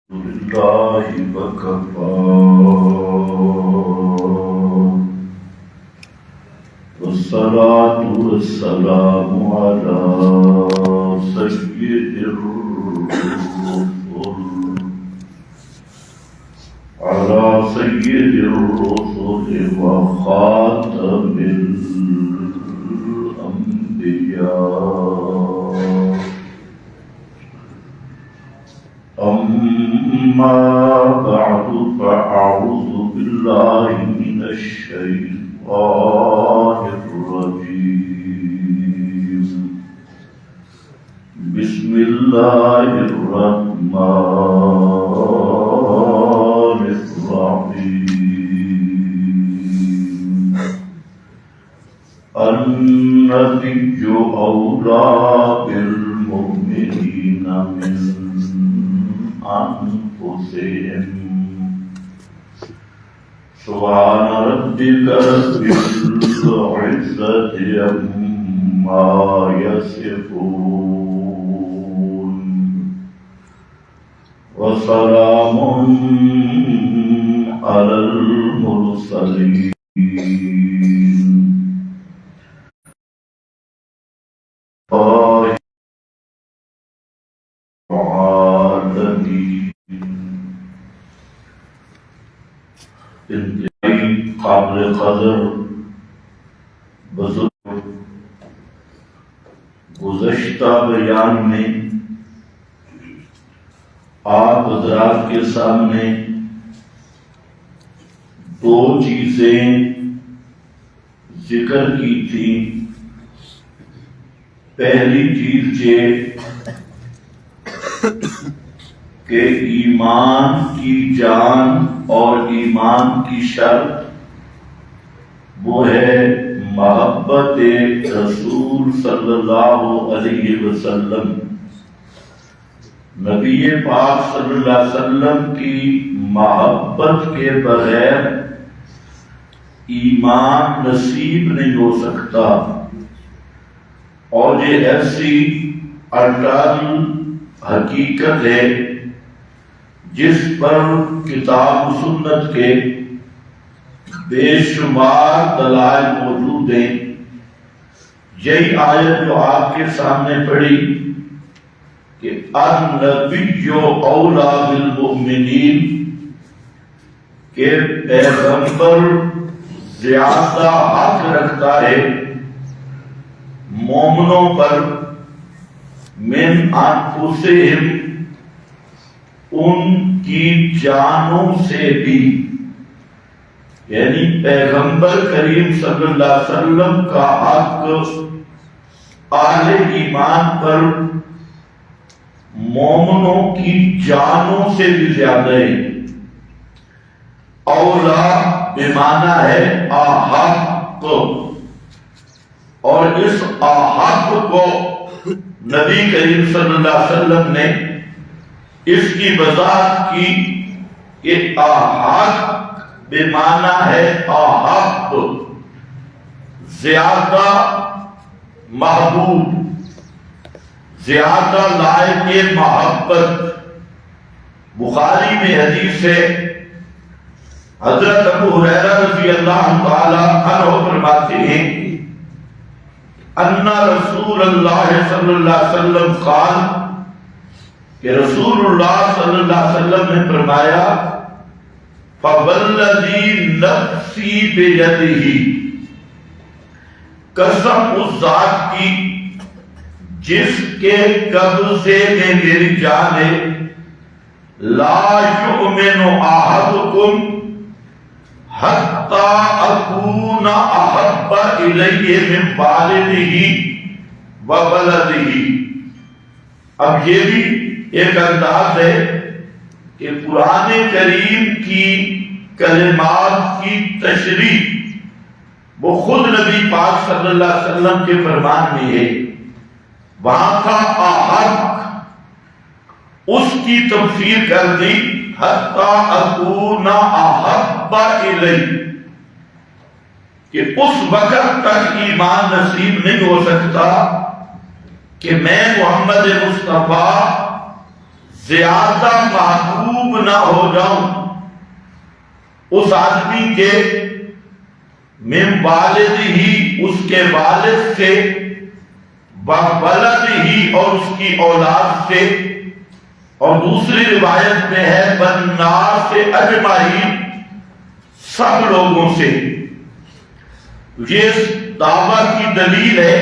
لله وكفى والصلاة والسلام على سيد الرسل وخاتم الأنبياء. أما بعد فأعوذ بالله من الشيطان الرجيم. بسم الله الرحمن الرحيم. النبي أولى بالمؤمنين من أنفسهم. سبحان ربك رب العزة عما يصفون وسلام على المرسلين. انتہائی قابل قدر بزرگ گزشتہ بیان میں آپ حضرات کے سامنے دو چیزیں ذکر کی تھی. پہلی چیز یہ کہ ایمان کی جان اور ایمان کی شرط وہ ہے محبت رسول صلی اللہ علیہ وسلم. نبی پاک صلی اللہ علیہ وسلم کی محبت کے بغیر ایمان نصیب نہیں ہو سکتا. اور یہ ایسی اٹل حقیقت ہے جس پر کتاب و سنت کے بے شمار دلائل موجود ہیں. یہی آیت جو آپ کے سامنے پڑھی کہ النبی اولی بالمؤمنین کہ پیغمبر زیادہ حق رکھتا ہے مومنوں پر من انفسہم ان کی جانوں سے بھی. یعنی پیغمبر کریم صلی اللہ علیہ وسلم کا حق اہل ایمان پر مومنوں کی جانوں سے بھی زیادہ ہے. اولا بمعنی ہے احق، اور اس احق کو نبی کریم صلی اللہ علیہ وسلم نے اس کی وضاحت کی کہ احق بمعنی ہے احق، زیادہ محبوب، زیادہ لائق محبت. بخاری میں حدیث ہے، حضرت ابو ہریرہ رضی اللہ تعالی عنہ فرماتے ہیں ان رسول اللہ صلی اللہ علیہ وسلم قال کہ رسول اللہ صلی اللہ علیہ وسلم نے فرمایا فوالذی نفسی بیدہ، قسم اس ذات کی جس کے قبضے میں میری جان ہے، لا یؤمن احدکم حتی اکون احب الیہ من والدہ وولدہ. اب یہ بھی ایک انداز ہے کہ قرآن کریم کی کلمات کی تشریح وہ خود نبی پاک صلی اللہ علیہ وسلم کے فرمان میں ہے. وہاں کا احق اس کی تفسیر کر دی حتی اکون احب الیہ، کہ اس وقت تک ایمان نصیب نہیں ہو سکتا کہ میں محمد مصطفیٰ زیادہ محبوب نہ ہو جاؤں اس آدمی کے من والد ہی اس کے والد سے وولد ہی اور اس کی اولاد سے اور دوسری روایت میں ہے بالناس سے اجمعین سب لوگوں سے. یہ دعویٰ کی دلیل ہے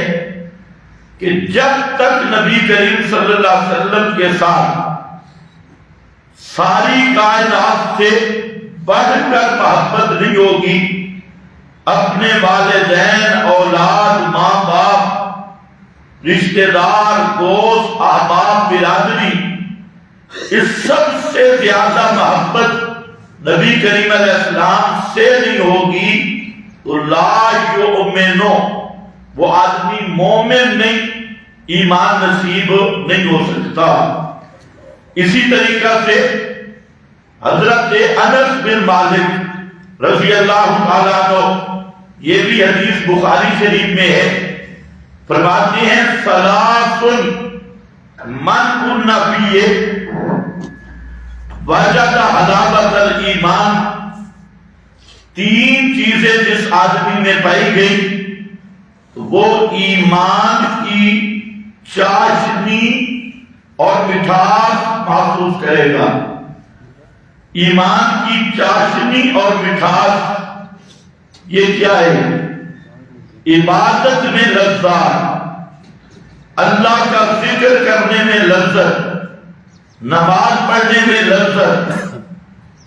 کہ جب تک نبی کریم صلی اللہ علیہ وسلم کے ساتھ ساری کائنات سے بڑھ کر محبت نہیں ہوگی، اپنے والدین، اولاد، ماں باپ، رشتہ دار، دوست، احباب، برادری، اس سب سے زیادہ محبت نبی کریم علیہ السلام سے نہیں ہوگی تو لا یؤمنو، وہ آدمی مومن نہیں، ایمان نصیب نہیں ہو سکتا. اسی طریقہ سے حضرت انس بن مالک رضی اللہ تعالیٰ عنہ، یہ بھی حدیث بخاری شریف میں ہے، فرماتے ہیں ثلاث من کن فیہ وجد حلاوۃ الایمان، تین چیزیں جس آدمی میں پائی گئی وہ ایمان کی چاشنی اور مٹھاس محسوس کرے گا. ایمان کی چاشنی اور مٹھاس یہ کیا ہے؟ عبادت میں لذت، اللہ کا ذکر کرنے میں لذت، نماز پڑھنے میں لذت،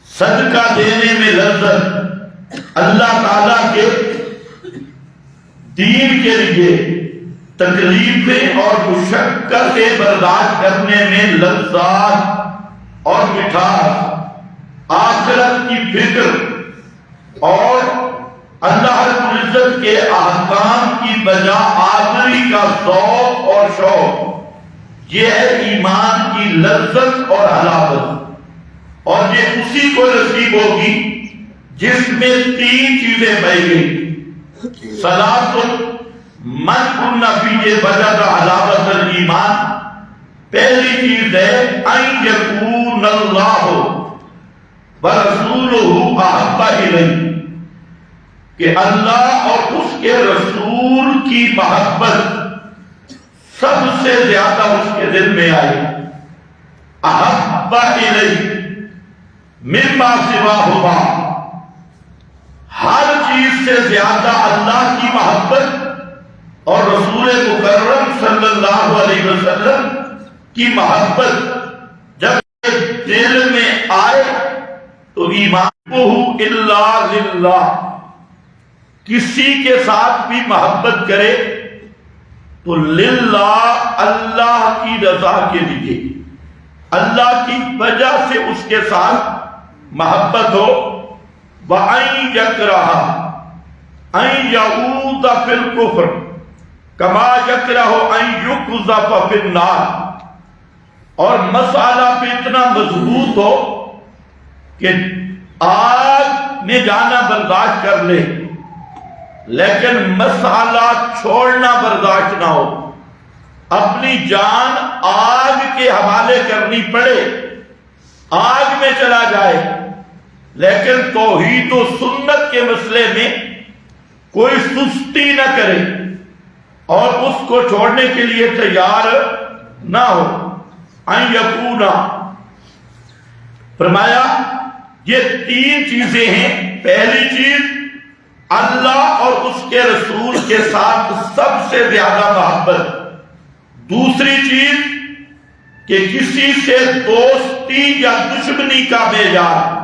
صدقہ دینے میں لذت، اللہ تعالیٰ کے دین کے لیے تکلیفیں اور مشقتیں برداشت کرنے میں لذت اور مٹھاس، آخرت کی فکر اور اللہ رب العزت کے احکام کی بجا آوری کا ذوق اور شوق، یہ ہے ایمان کی لذت اور حلاوت. اور یہ اسی کو نصیب ہوگی جس میں تین چیزیں پائی گئی. ثلاث من کن فیہ وجد حلاوۃ الایمان، پہلی چیز ہے ان یکون اللہ ورسولہ احب الیہ، کہ اللہ اور اس کے رسول کی محبت سب سے زیادہ اس کے دل میں آئی. احب الیہ مما سواہما، ہر چیز سے زیادہ اللہ کی محبت اور رسول مکرم صلی اللہ علیہ وسلم کی محبت جب دل میں آئے تو ایمانہ الا للہ، کسی کے ساتھ بھی محبت کرے تو للہ، اللہ کی رضا کے لیے، اللہ کی وجہ سے اس کے ساتھ محبت ہو. وَأَن يَكْرَهَ أَن يَعُودَ فِي الْكُفْرِ كَمَا يَكْرَهُ أَن يُقْذَفَ فِي النَّارِ، اور مسئلہ پہ اتنا مضبوط ہو کہ آگ میں جانا برداشت کر لے لیکن مسئلہ چھوڑنا برداشت نہ ہو، اپنی جان آگ کے حوالے کرنی پڑے، آگ میں چلا جائے، لیکن توحید و سنت کے مسئلے میں کوئی سستی نہ کرے اور اس کو چھوڑنے کے لیے تیار نہ ہو. ان یکونا، فرمایا یہ تین چیزیں ہیں. پہلی چیز اللہ اور اس کے رسول کے ساتھ سب سے زیادہ محبت. دوسری چیز کہ کسی سے دوستی یا دشمنی کا بیجار،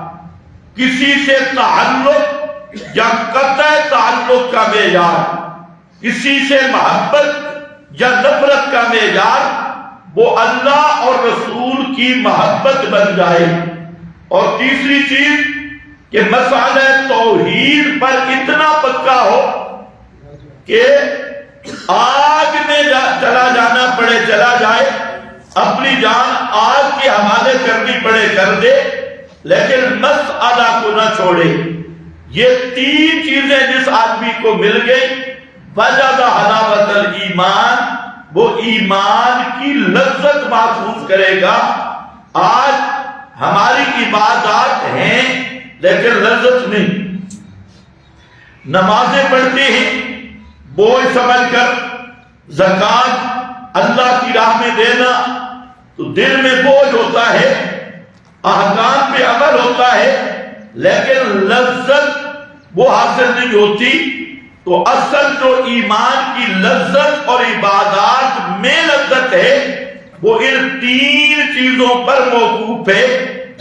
کسی سے تعلق یا قطع تعلق کا بیجار، کسی سے محبت یا نفرت کا بیجار، وہ اللہ اور رسول کی محبت بن جائے. اور تیسری چیز کہ مسئلہ توحید پر اتنا پکا ہو کہ آگ میں چلا جانا پڑے چلا جائے، اپنی جان آگ کے حوالے کرنی پڑے کر دے، لیکن مسئلہ کو نہ چھوڑے. یہ تین چیزیں جس آدمی کو مل گئی، وجد حلاوۃ الایمان، وہ ایمان کی لذت محسوس کرے گا. آج ہماری عبادات ہیں لیکن لذت نہیں. نمازیں پڑھتے ہیں بوجھ سمجھ کر، زکات اللہ کی راہ میں دینا تو دل میں بوجھ ہوتا ہے، احکام پہ عمل ہوتا ہے لیکن لذت وہ حاصل نہیں ہوتی. تو اصل جو ایمان کی لذت اور عبادات میں لذت ہے وہ ان 3 چیزوں پر موقوف ہے،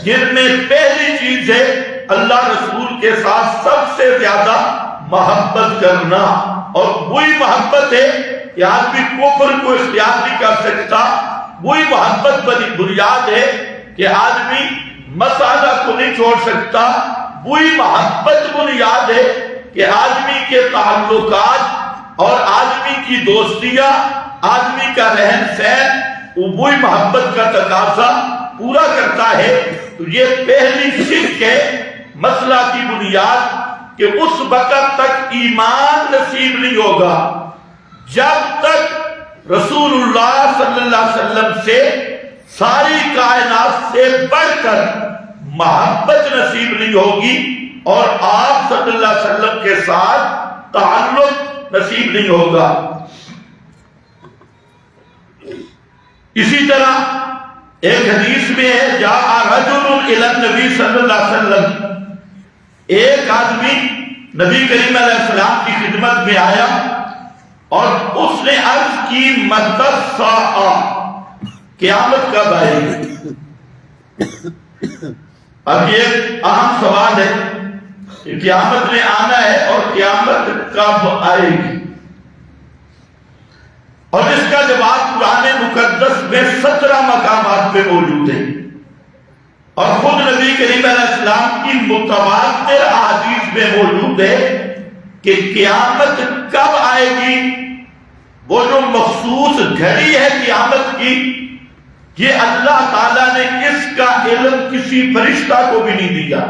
جن میں پہلی چیز ہے اللہ رسول کے ساتھ سب سے زیادہ محبت کرنا. اور وہی محبت ہے کہ آدمی کفر کو اختیار نہیں کر سکتا، وہی محبت بڑی بنیاد ہے کہ آدمی مسالہ کو نہیں چھوڑ سکتا، وہی محبت بنیاد ہے کہ آدمی کے تعلقات اور آدمی کی دوستیاں، آدمی کا رہن سہن وہی محبت کا تقاضا پورا کرتا ہے. تو یہ پہلی شرک ہے، مسئلہ کی بنیاد، کہ اس وقت تک ایمان نصیب نہیں ہوگا جب تک رسول اللہ صلی اللہ علیہ وسلم سے ساری کائنات سے بڑھ کر محبت نصیب نہیں ہوگی اور آپ صلی اللہ علیہ وسلم کے ساتھ تعلق نصیب نہیں ہوگا. اسی طرح ایک حدیث میں ہے جاء رجل الی النبی صلی اللہ علیہ وسلم، ایک آدمی نبی کریم علیہ السلام کی خدمت میں آیا اور اس نے عرض کی متی الساعہ، قیامت کب آئے گی؟ اب یہ اہم سوال ہے کہ قیامت نے آنا ہے اور قیامت کب آئے گی، اور اس کا جواب قرآن مقدس میں 17 مقامات پہ موجود ہے، اور خود نبی کریم علیہ السلام کی متواتر احادیث میں موجود ہے کہ قیامت کب آئے گی. وہ جو مخصوص گھڑی ہے قیامت کی، یہ اللہ تعالیٰ نے اس کا علم کسی فرشتہ کو بھی نہیں دیا.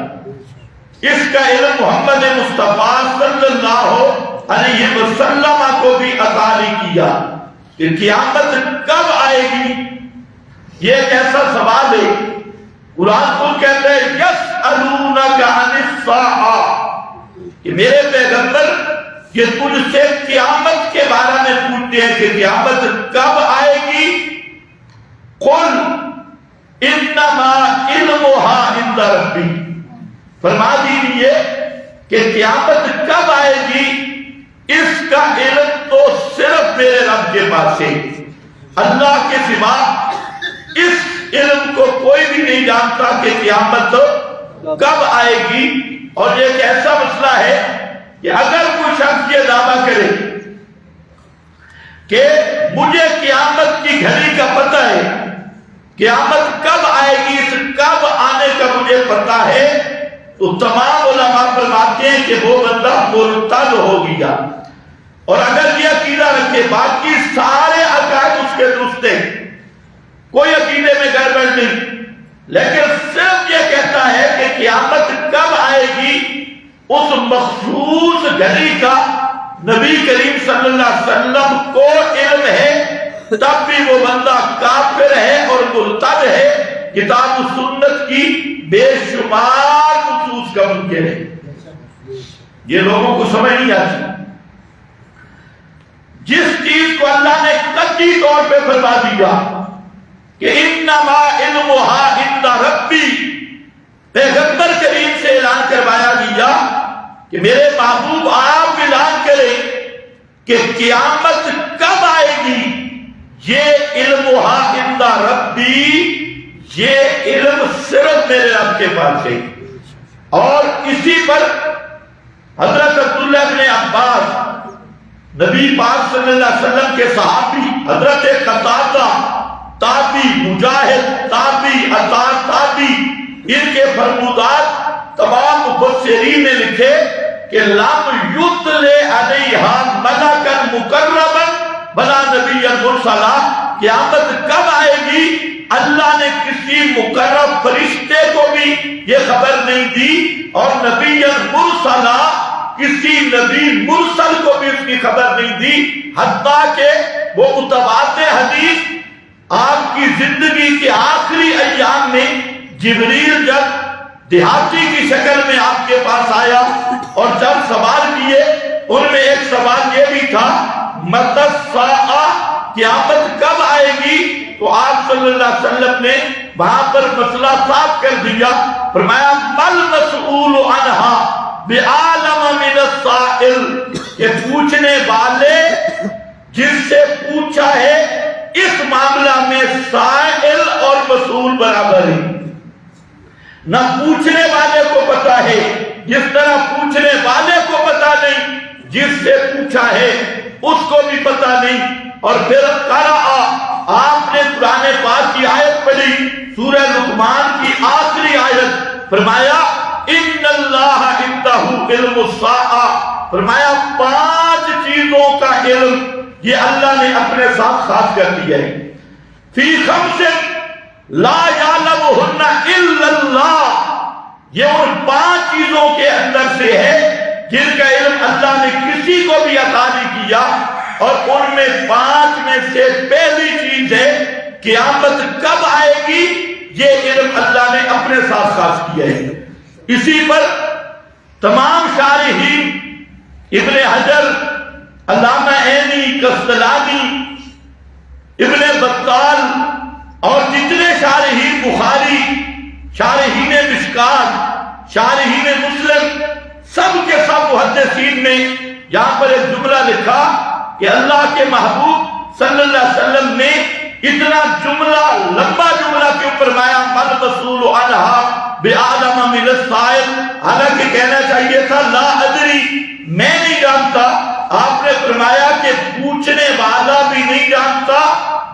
اس کا علم محمد مصطفیٰ صلی اللہ علیہ وسلم کو بھی عطا نہیں کیا کہ قیامت کب آئے گی. یہ ایک ایسا سوال ہے، قرآن خود کہتے ہیں یسألونک عن الساعہ، کہ میرے پیغمبر یہ تجھ سے قیامت کے بارے میں پوچھتے ہیں کہ قیامت کب آئے گی. قل انما علمها عند ربی، فرما دیجئے کہ قیامت کب آئے گی اس کا علم تو صرف میرے رب کے پاس ہے، اللہ کے سوا اس علم کو کوئی بھی نہیں جانتا کہ قیامت کب آئے گی. اور یہ ایک ایسا مسئلہ ہے کہ اگر کوئی شخص یہ دعویٰ کرے کہ مجھے قیامت کی گھڑی کا پتہ ہے، قیامت کب آئے گی اس کب آنے کا مجھے پتہ ہے، تو تمام علماء فرماتے ہیں کہ وہ بندہ مرتد ہو گیا. اور اگر یہ عقیدہ رکھے باقی سارے عقائد اس کے درست ہیں، کوئی عقیدے میں گڑبڑ نہیں، لیکن صرف یہ کہتا ہے کہ قیامت کب آئے گی اس مخصوص گھڑی کا نبی کریم صلی اللہ علیہ وسلم کو علم ہے، تب بھی وہ بندہ کافر ہے اور مرتد ہے. کتاب و سنت کی بے شمار نصوص کا منکر ہے. یہ لوگوں کو سمجھ نہیں آتی. جس چیز کو اللہ نے قطعی طور پہ فرما دیا کہ انما علمها عند ربی، پیغمبر کریم سے اعلان کروایا گیا کہ میرے محبوب آپ اعلان کریں کہ قیامت کب آئے گی، یہ علمها عند ربی، یہ علم صرف میرے رب کے پاس ہے. اور اسی پر حضرت عبداللہ بن عباس نبی پاک صلی اللہ علیہ وسلم کے صحابی، حضرت قتادہ تابی، مجاہد تابی، عطا تابی، ان کے فرمودات تمام مفسرین نے لکھے کہ لم یطلع علیہا ملکا مقربا ولا نبی مرسلا، قیامت کب آئے گی اللہ نے کسی مقرب فرشتے کو بھی یہ خبر نہیں دی، اور نبی مرسلا کسی نبی مرسل کو بھی اس کی خبر نہیں دی. حتیٰ کہ وہ متواتر حدیث آپ کی زندگی کے آخری ایام میں جبریل جب دیہاتی کی شکل میں آپ کے پاس آیا اور جب سوال کیے ان میں ایک سوال یہ بھی تھا متی الساعہ، قیامت کب آئے گی؟ تو آپ صلی اللہ علیہ وسلم نے وہاں پر مسئلہ صاف کر دیا، فرمایا مل مسئول عنہا بعالم من السائل، کہ پوچھنے والے جس سے پوچھا ہے اس معاملہ میں سائل اور مسئول برابر ہے۔ نہ پوچھنے والے کو پتا ہے جس طرح پوچھنے والے کو پتا نہیں، جس سے پوچھا ہے اس کو بھی پتا نہیں۔ اور پھر قرأ، آپ نے قرآن پاک کی آیت پڑھی، سورہ لقمان کی آخری آیت، فرمایا ان اللہ عندہ علم الساعہ، فرمایا 5 چیزوں کا علم یہ اللہ نے اپنے ساتھ خاص کر دیا ہے۔ فی خمس لا یعلمہن الا اللہ، یہ ان 5 چیزوں کے اندر سے ہے جن کا علم اللہ نے کسی کو بھی عطا نہیں کیا، اور ان میں 5 میں سے پہلی چیز ہے قیامت کب آئے گی، یہ علم اللہ نے اپنے ساتھ خاص کیا ہے۔ اسی پر تمام شارحین ابن حجر، علامہ عینی، قسطلانی، ابن بطال اور جتنے شارحین بخاری، شارحین مشکات، شارحین مسلم، سب کے سب محدثین نے یہاں پر ایک جملہ لکھا کہ اللہ کے محبوب صلی اللہ علیہ وسلم نے اتنا جملہ، لمبا جملہ کیوں فرمایا مل مسئول عنہا بعالم من السائل، حالانکہ کہنا چاہیے تھا لا ادری، میں نہیں جانتا۔ آپ نے فرمایا کہ پوچھنے والا بھی نہیں جانتا،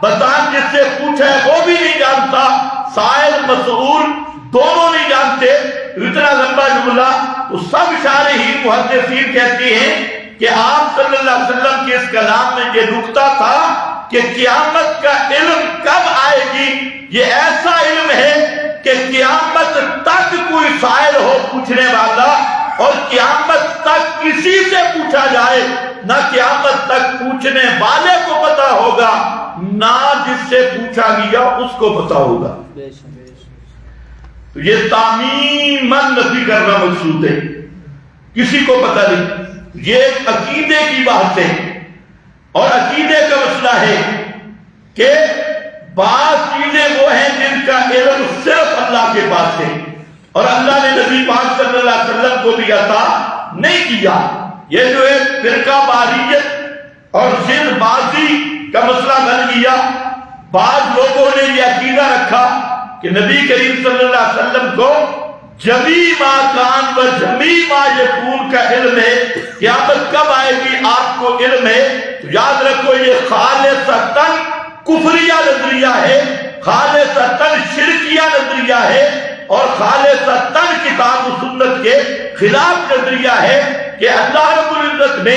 بتان جس سے پوچھا ہے وہ بھی نہیں جانتا، سائل مسئول دونوں نہیں جانتے۔ اتنا لمبا جملہ، تو سب شارحین محدثین کہتے ہیں کہ آپ صلی اللہ علیہ وسلم کے اس کلام میں یہ نکتہ تھا کہ قیامت کا علم کب آئے گی، یہ ایسا علم ہے کہ قیامت تک کوئی سائل ہو پوچھنے والا، اور قیامت تک کسی سے پوچھا جائے نہ قیامت تک پوچھنے والے کو پتا ہوگا نہ جس سے پوچھا گیا اس کو پتا ہوگا۔ تو یہ تعمیماً نفی کرنا مقصود ہے، کسی کو پتہ نہیں۔ یہ ایک عقیدے کی بات ہے، اور عقیدے کا مسئلہ ہے کہ بعض چیزیں وہ ہیں جن کا علم صرف اللہ کے پاس ہے، اور اللہ نے نبی پاک صلی اللہ علیہ وسلم کو بھی عطا نہیں کیا۔ یہ جو ایک فرقہ واریت اور ضد بازی کا مسئلہ بن گیا، بعض لوگوں نے یہ عقیدہ رکھا کہ نبی کریم صلی اللہ علیہ وسلم کو جمی ما کان و جمی ما یکون کا علم ہے، قیامت کب آئے گی آپ کو علم ہے۔ تو یاد رکھو یہ خالصتاً کفریہ نظریہ ہے، خالصتاً شرکیہ نظریہ ہے، اور خالصتاً کتاب و سنت کے خلاف نظریہ ہے کہ اللہ رب العزت نے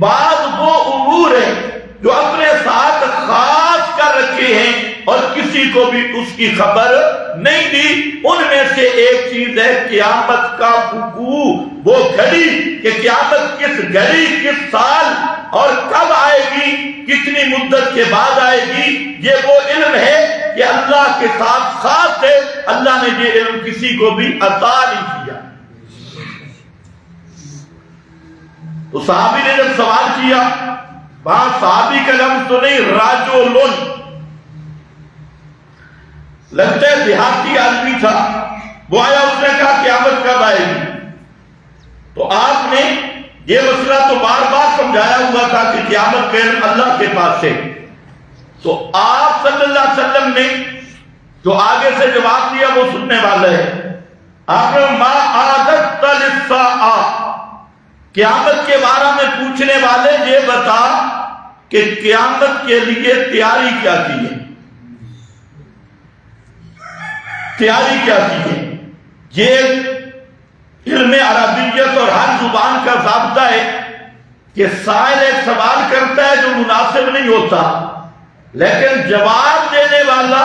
بعض وہ امور ہیں جو اپنے ساتھ خاص کر رکھے ہیں اور کسی کو بھی اس کی خبر نہیں دی۔ ان میں سے ایک چیز ہے قیامت کا وقوع، وہ گھڑی کہ قیامت کس گھڑی، کس سال اور کب آئے گی، کتنی مدت کے بعد آئے گی، یہ وہ علم ہے کہ اللہ کے ساتھ خاص ہے، اللہ نے یہ علم کسی کو بھی عطا نہیں کیا۔ تو صحابی نے جب سوال کیا، وہاں صحابی کا لفظ تو نہیں، راجولن، لگتا ہے دیہاتی آدمی تھا، وہ آیا، اس نے کہا قیامت کب آئے گی؟ تو آپ نے یہ مسئلہ تو بار بار سمجھایا ہوا تھا کہ قیامت کا علم اللہ کے پاس ہے۔ تو آپ صلی اللہ علیہ وسلم نے جو آگے سے جواب دیا وہ سننے والا ہے۔ آپ نے ما اعددت للساعہ، قیامت کے بارے میں پوچھنے والے یہ بتا کہ قیامت کے لیے تیاری کیا کی ہے، تیاری کیا کی ہے۔ یہ علم عربیت اور ہر زبان کا ضابطہ ہے کہ سائل ایک سوال کرتا ہے جو مناسب نہیں ہوتا، لیکن جواب دینے والا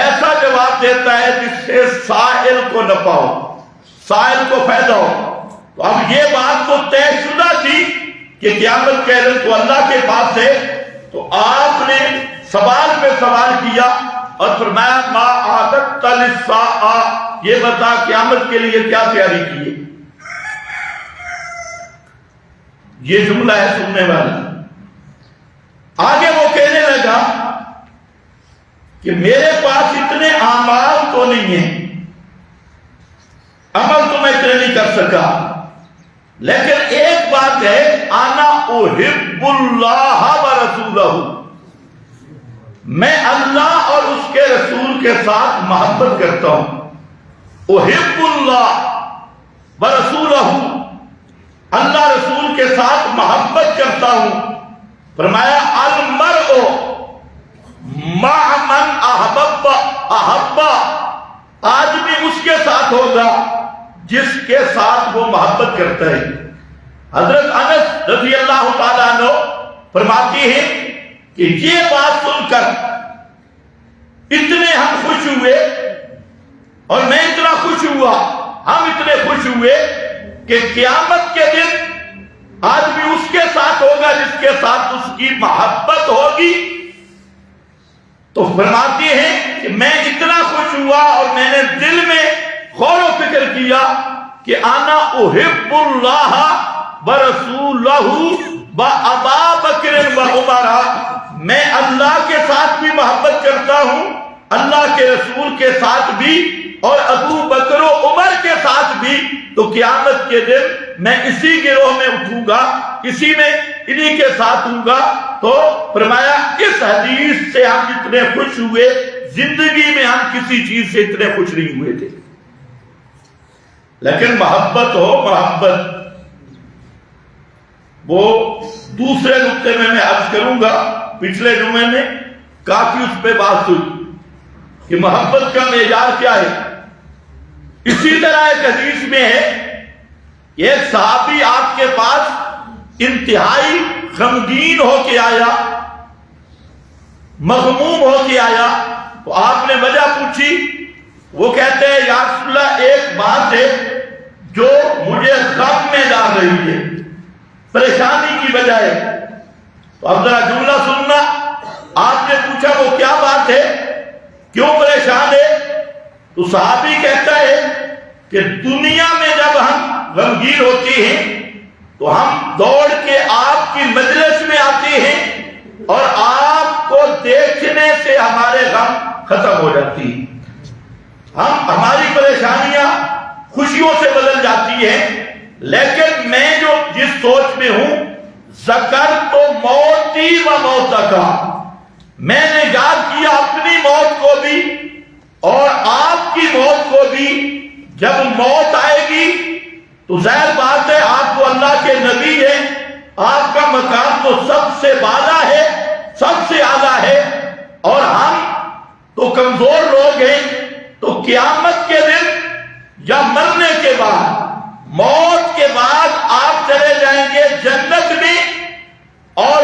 ایسا جواب دیتا ہے جس سے سائل کو نفع ہو، سائل کو فائدہ ہو۔ تو اب یہ بات تو طے شدہ تھی کہ قیامت کا علم تو اللہ کے پاس ہے، تو آپ نے سوال پہ سوال کیا اور فرمایا ما اعددت للساعہ، یہ بتا قیامت کے لیے کیا تیاری کی ہے۔ یہ جملہ ہے سننے والا۔ آگے وہ کہنے لگا کہ میرے پاس اتنے اعمال تو نہیں ہیں، عمل تو میں اتنے نہیں کر سکا، لیکن ایک بات ہے، انا احب اللہ ورسولہ، میں اللہ اور اس کے رسول کے ساتھ محبت کرتا ہوں۔ احب اللہ ورسولہ، اللہ رسول کے ساتھ محبت کرتا ہوں۔ فرمایا المرء مع من احب، آدمی اس کے ساتھ ہوگا جس کے ساتھ وہ محبت کرتا ہے۔ حضرت انس رضی اللہ تعالیٰ عنہ فرماتی ہیں کہ یہ بات سن کر اتنے ہم خوش ہوئے، اور میں اتنا خوش ہوا، ہم اتنے خوش ہوئے کہ قیامت کے دن آدمی اس کے ساتھ ہوگا جس کے ساتھ اس کی محبت ہوگی۔ تو فرماتے ہیں کہ میں اتنا خوش ہوا اور میں نے دل میں غور و فکر کیا کہ انا احب اللہ ورسولہ وابا بکر وعمر، میں اللہ کے ساتھ بھی محبت کرتا ہوں، اللہ کے رسول کے ساتھ بھی، اور ابو بکر و عمر کے ساتھ بھی۔ تو قیامت کے دن میں اسی گروہ میں اٹھوں گا، اسی میں انہی کے ساتھ ہوں گا۔ تو فرمایا اس حدیث سے ہم اتنے خوش ہوئے، زندگی میں ہم کسی چیز سے اتنے خوش نہیں ہوئے تھے۔ لیکن محبت ہو، محبت وہ دوسرے نقطے میں عرض کروں گا، پچھلے جمعے میں کافی اس پہ بات ہوئی کہ محبت کا معیار کیا ہے۔ اسی طرح ایک حدیث میں ہے کہ ایک صحابی آپ کے پاس انتہائی غمگین ہو کے آیا، مغموم ہو کے آیا، تو آپ نے وجہ پوچھی، وہ کہتے ہیں یا رسول اللہ ایک بات ہے جو مجھے غم میں ڈال رہی ہے، پریشانی کی وجہ ہے۔ تو اب ذرا جملہ سننا، آپ نے پوچھا وہ کیا بات ہے، کیوں پریشان ہے؟ تو صحابی کہتا ہے کہ دنیا میں جب ہم غمگین ہوتے ہیں تو ہم دوڑ کے آپ کی مجلس میں آتے ہیں اور آپ کو دیکھنے سے ہمارے غم ختم ہو جاتی ہیں، ہماری پریشانیاں خوشیوں سے بدل جاتی ہیں۔ لیکن میں جو جس سوچ میں ہوں، ذکرت موتی و موتک، میں نے یاد کیا اپنی موت کو بھی اور آپ کی موت کو بھی۔ جب موت آئے گی تو ظاہر بات ہے آپ تو اللہ کے نبی ہیں، آپ کا مقام تو سب سے بالا ہے، سب سے اعلیٰ ہے، اور ہم تو کمزور لوگ ہیں۔ تو قیامت کے دن یا مرنے کے بعد، موت کے بعد آپ چلے جائیں گے جنت میں، اور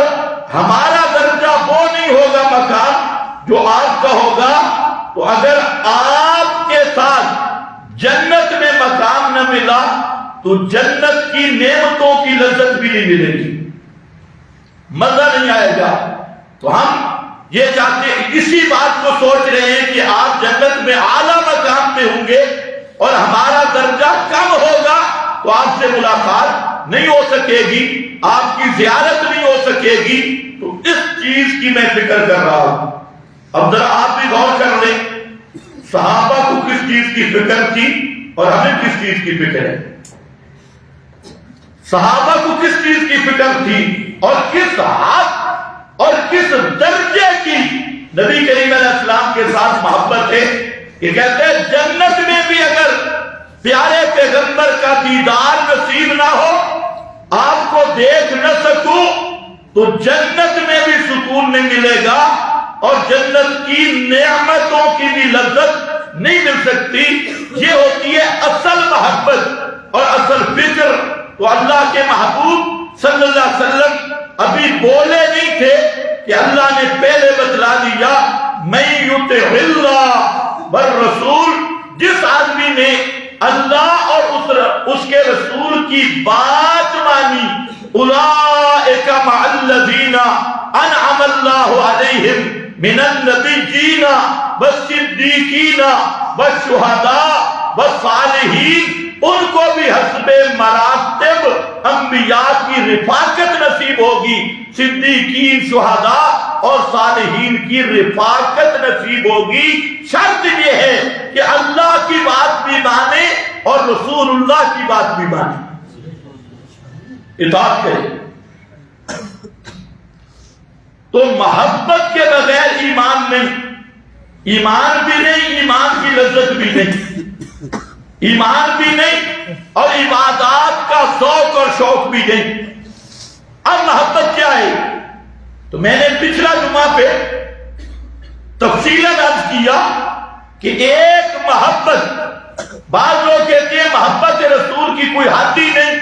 ہمارا درجہ وہ نہیں ہوگا مقام جو آپ کا ہوگا۔ تو اگر آپ کے ساتھ جنت میں مقام نہ ملا تو جنت کی نعمتوں کی لذت بھی نہیں ملے گی، مزہ نہیں آئے گا۔ تو ہم یہ چاہتے ہیں، اسی بات کو سوچ رہے ہیں کہ آپ جنت میں اعلیٰ مقام پہ ہوں گے اور ہمارا درجہ کم ہوگا، تو آپ سے ملاقات نہیں ہو سکے گی، آپ کی زیارت نہیں ہو سکے گی۔ تو اس چیز کی میں فکر کر رہا ہوں۔ اب ذرا آپ بھی غور کر لیں، صحابہ کو کس چیز کی فکر تھی اور ہمیں کس چیز کی فکر ہے۔ صحابہ کو کس چیز کی فکر تھی اور کس حد اور کس درجے کی نبی کریم علیہ السلام کے ساتھ محبت ہے کہ کہتے ہیں جنت میں بھی اگر پیارے پیغمبر کا دیدار نصیب نہ ہو، آپ کو دیکھ نہ سکوں، تو جنت میں بھی سکون نہیں ملے گا اور جنت کی نعمتوں کی بھی لذت نہیں مل سکتی۔ یہ ہوتی ہے اصل محبت اور اصل فکر۔ تو اللہ کے محبوب صلی اللہ علیہ وسلم ابھی بولے نہیں تھے کہ اللہ نے پہلے بتلا دیا، من یطع اللہ والرسول، جس آدمی نے اللہ اور اس کے رسول کی بات مانی، اولئک مع الذین انعم اللہ علیہم، من النبیین والصدیقین والشہداء والصالحین، ان کو بھی حسب مراتب انبیاء کی رفاقت نصیب ہوگی، صدیقین، شہداء اور صالحین کی رفاقت نصیب ہوگی۔ شرط یہ ہے کہ اللہ کی بات بھی مانے اور رسول اللہ کی بات بھی مانے، اطاعت کرے۔ تو محبت کے بغیر ایمان نہیں، ایمان بھی نہیں، ایمان کی لذت بھی نہیں، ایمان بھی نہیں اور عبادات کا ذوق اور شوق بھی نہیں۔ اب محبت کیا ہے؟ تو میں نے پچھلا جمعہ پہ تفصیلاً عرض کیا کہ ایک محبت، بعض لوگ کہتے ہیں محبت رسول کی کوئی حد ہی نہیں،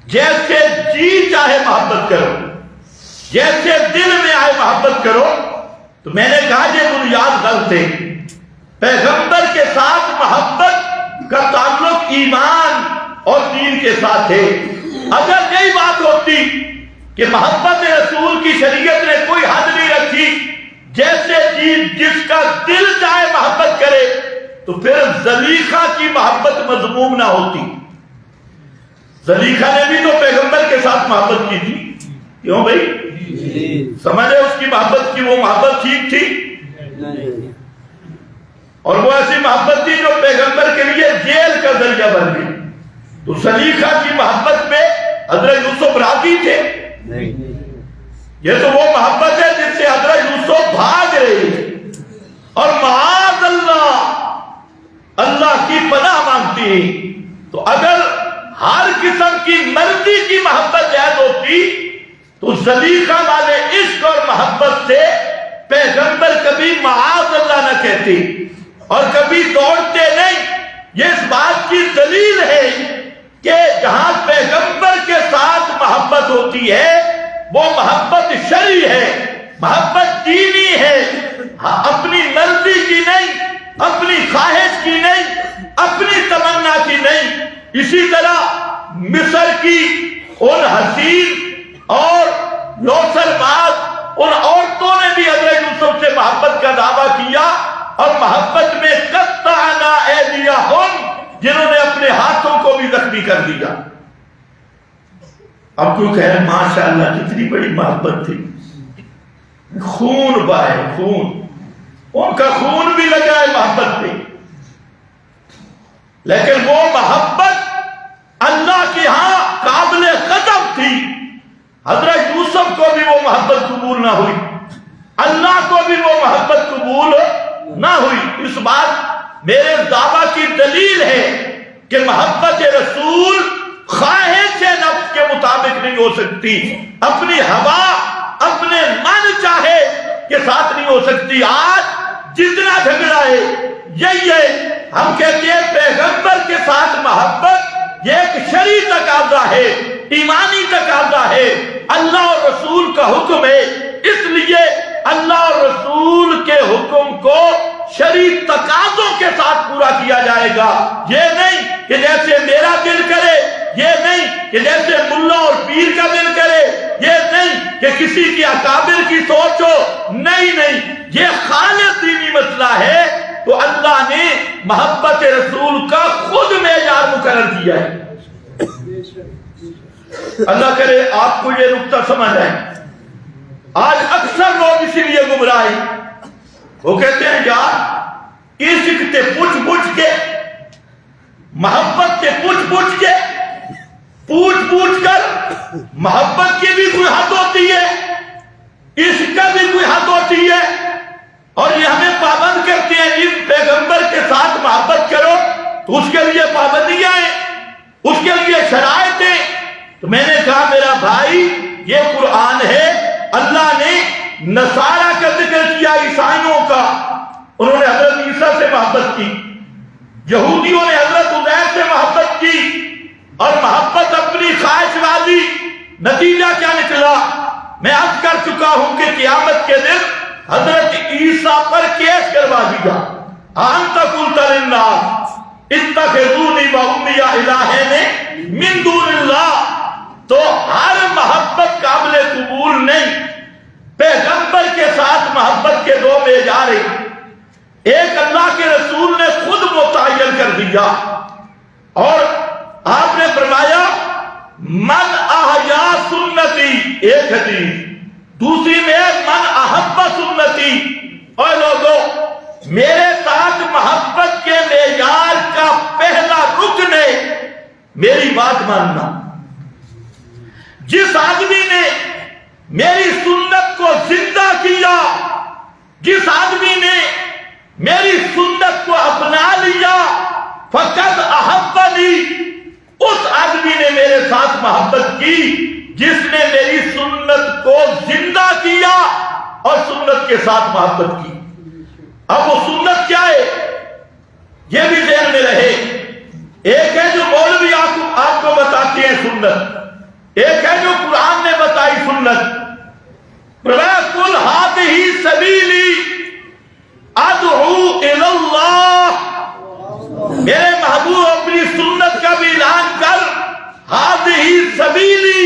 جیسے جی چاہے محبت کرو، جیسے دل میں آئے محبت کرو۔ تو میں نے کہا یہ بنیاد غلط ہے۔ پیغمبر کے ساتھ محبت کا تعلق ایمان اور دین کے ساتھ ہے۔ اگر یہی بات ہوتی کہ محبت رسول کی شریعت نے کوئی حد نہیں رکھی، جیسے جس کا دل چاہے محبت کرے، تو پھر زلیخا کی محبت مذموم نہ ہوتی۔ زلیخا نے بھی تو پیغمبر کے ساتھ محبت کی تھی، کیوں بھائی؟ سمجھے اس کی محبت کی وہ محبت ٹھیک تھی؟ اور وہ ایسی محبت تھی جو پیغمبر کے لیے جیل کا ذریعہ بن گئی۔ تو زلیخا کی محبت میں حضرت یوسف راضی تھے؟ یہ تو وہ محبت ہے جس سے حضرت یوسف بھاگ رہے ہیں اور معاذ اللہ اللہ کی پناہ مانگتی ہیں۔ تو اگر ہر قسم کی مرضی کی محبت جائز ہوتی تو زلیخا والے عشق اور محبت سے پیغمبر کبھی معاذ اللہ نہ کہتے اور کبھی دوڑتے نہیں۔ یہ اس بات کی دلیل ہے کہ جہاں پیغمبر کے ساتھ محبت ہوتی ہے وہ محبت شرعی ہے، محبت دینی ہے، اپنی مرضی کی نہیں، اپنی خواہش کی نہیں، اپنی تمنا کی نہیں۔ اسی طرح مصر کی ان حسین اور یوسر باز ان عورتوں نے بھی حضرت یوسف سے محبت کا دعویٰ کیا اور محبت میں قطعنا ایدیہم، جنہوں نے اپنے ہاتھوں کو بھی زخمی کر دیا۔ اب کوئی کہہ رہے ماشاءاللہ کتنی بڑی محبت تھی، خون بہے، خون، ان کا خون بھی لگا ہے محبت پہ، لیکن وہ محبت اللہ کے ہاں قابل قدر تھی۔ حضرت یوسف کو بھی وہ محبت قبول نہ ہوئی، اللہ کو بھی وہ محبت قبول نہ ہوئی۔ اس بات میرے دعویٰ کی دلیل ہے کہ محبت رسول خواہش نفس کے مطابق نہیں ہو سکتی، اپنی ہوا اپنے من چاہے کے ساتھ نہیں ہو سکتی۔ آج جتنا جھگڑا ہے یہی ہے، ہم کہتے ہیں پیغمبر کے ساتھ محبت یہ ایک شرعی تقاضا ہے، ایمانی تقاضا ہے، اللہ اور رسول کا حکم ہے، اس لیے اللہ اور رسول کے حکم کو شرعی تقاضوں کے ساتھ پورا کیا جائے گا۔ یہ نہیں کہ جیسے میرا دل کرے، یہ نہیں کہ جیسے ملا اور پیر کا دل کرے، یہ نہیں کہ کسی کی اکابر کی سوچ ہو، نہیں، یہ خالص دینی مسئلہ ہے۔ تو اللہ نے محبت رسول کا خود معیار مقرر کیا ہے۔ اللہ کرے آپ کو یہ نقطہ سمجھ آئے۔ آج اکثر لوگ اسی لیے گمراہ ہیں، وہ کہتے ہیں یار عشق تے پوچھ کے، محبت تے پوچھ کے، پوچھ کر محبت کی بھی کوئی حد ہوتی ہے، عشق کا بھی کوئی حد ہوتی ہے، اور یہ ہمیں پابند کرتے ہیں اس پیغمبر کے ساتھ محبت کرو، تو اس کے لیے پابندیاں ہیں، اس کے لیے شرائط ہیں۔ تو میں نے کہا میرا بھائی یہ قرآن ہے، اللہ نے نصارہ کا ذکر کیا، عیسائیوں کا، انہوں نے حضرت عیسیٰ سے محبت کی، یہودیوں نے حضرت عزیر سے محبت کی، اور محبت اپنی خواہش والی، نتیجہ کیا نکلا؟ میں عرض کر چکا ہوں کہ قیامت کے دن حضرت عیسیٰ پر کیس کروا دیا، انت قلت للناس اتخذونی و امی الہین من دون اللہ۔ تو ہر محبت قابل قبول نہیں، پیغمبر کے ساتھ محبت کے دو معیار ہیں. ایک اللہ کے رسول نے خود متعین کر دیا اور آپ نے فرمایا من احیا سنتی، ایک حدیث. دوسری میں من احب سنتی. اور لوگوں میرے ساتھ محبت کے معیار کا پہلا رکن ہے میری بات ماننا. جس آدمی نے میری سنت کو زندہ کیا، جس آدمی نے میری سنت کو اپنا لیا، فقط احبنی، اس آدمی نے میرے ساتھ محبت کی جس نے میری سنت کو زندہ کیا اور سنت کے ساتھ محبت کی. اب وہ سنت کیا ہے یہ بھی ذہن میں رہے. ایک ہے جو مولوی آپ کو بتاتے ہیں سنت، ایک ہے جو قرآن نے بتائی سنت. قل ہذہ سبیلی ادعو الی اللہ. میرے محبوب اپنی سنت کا بھی اعلان کر. ہذہ سبیلی،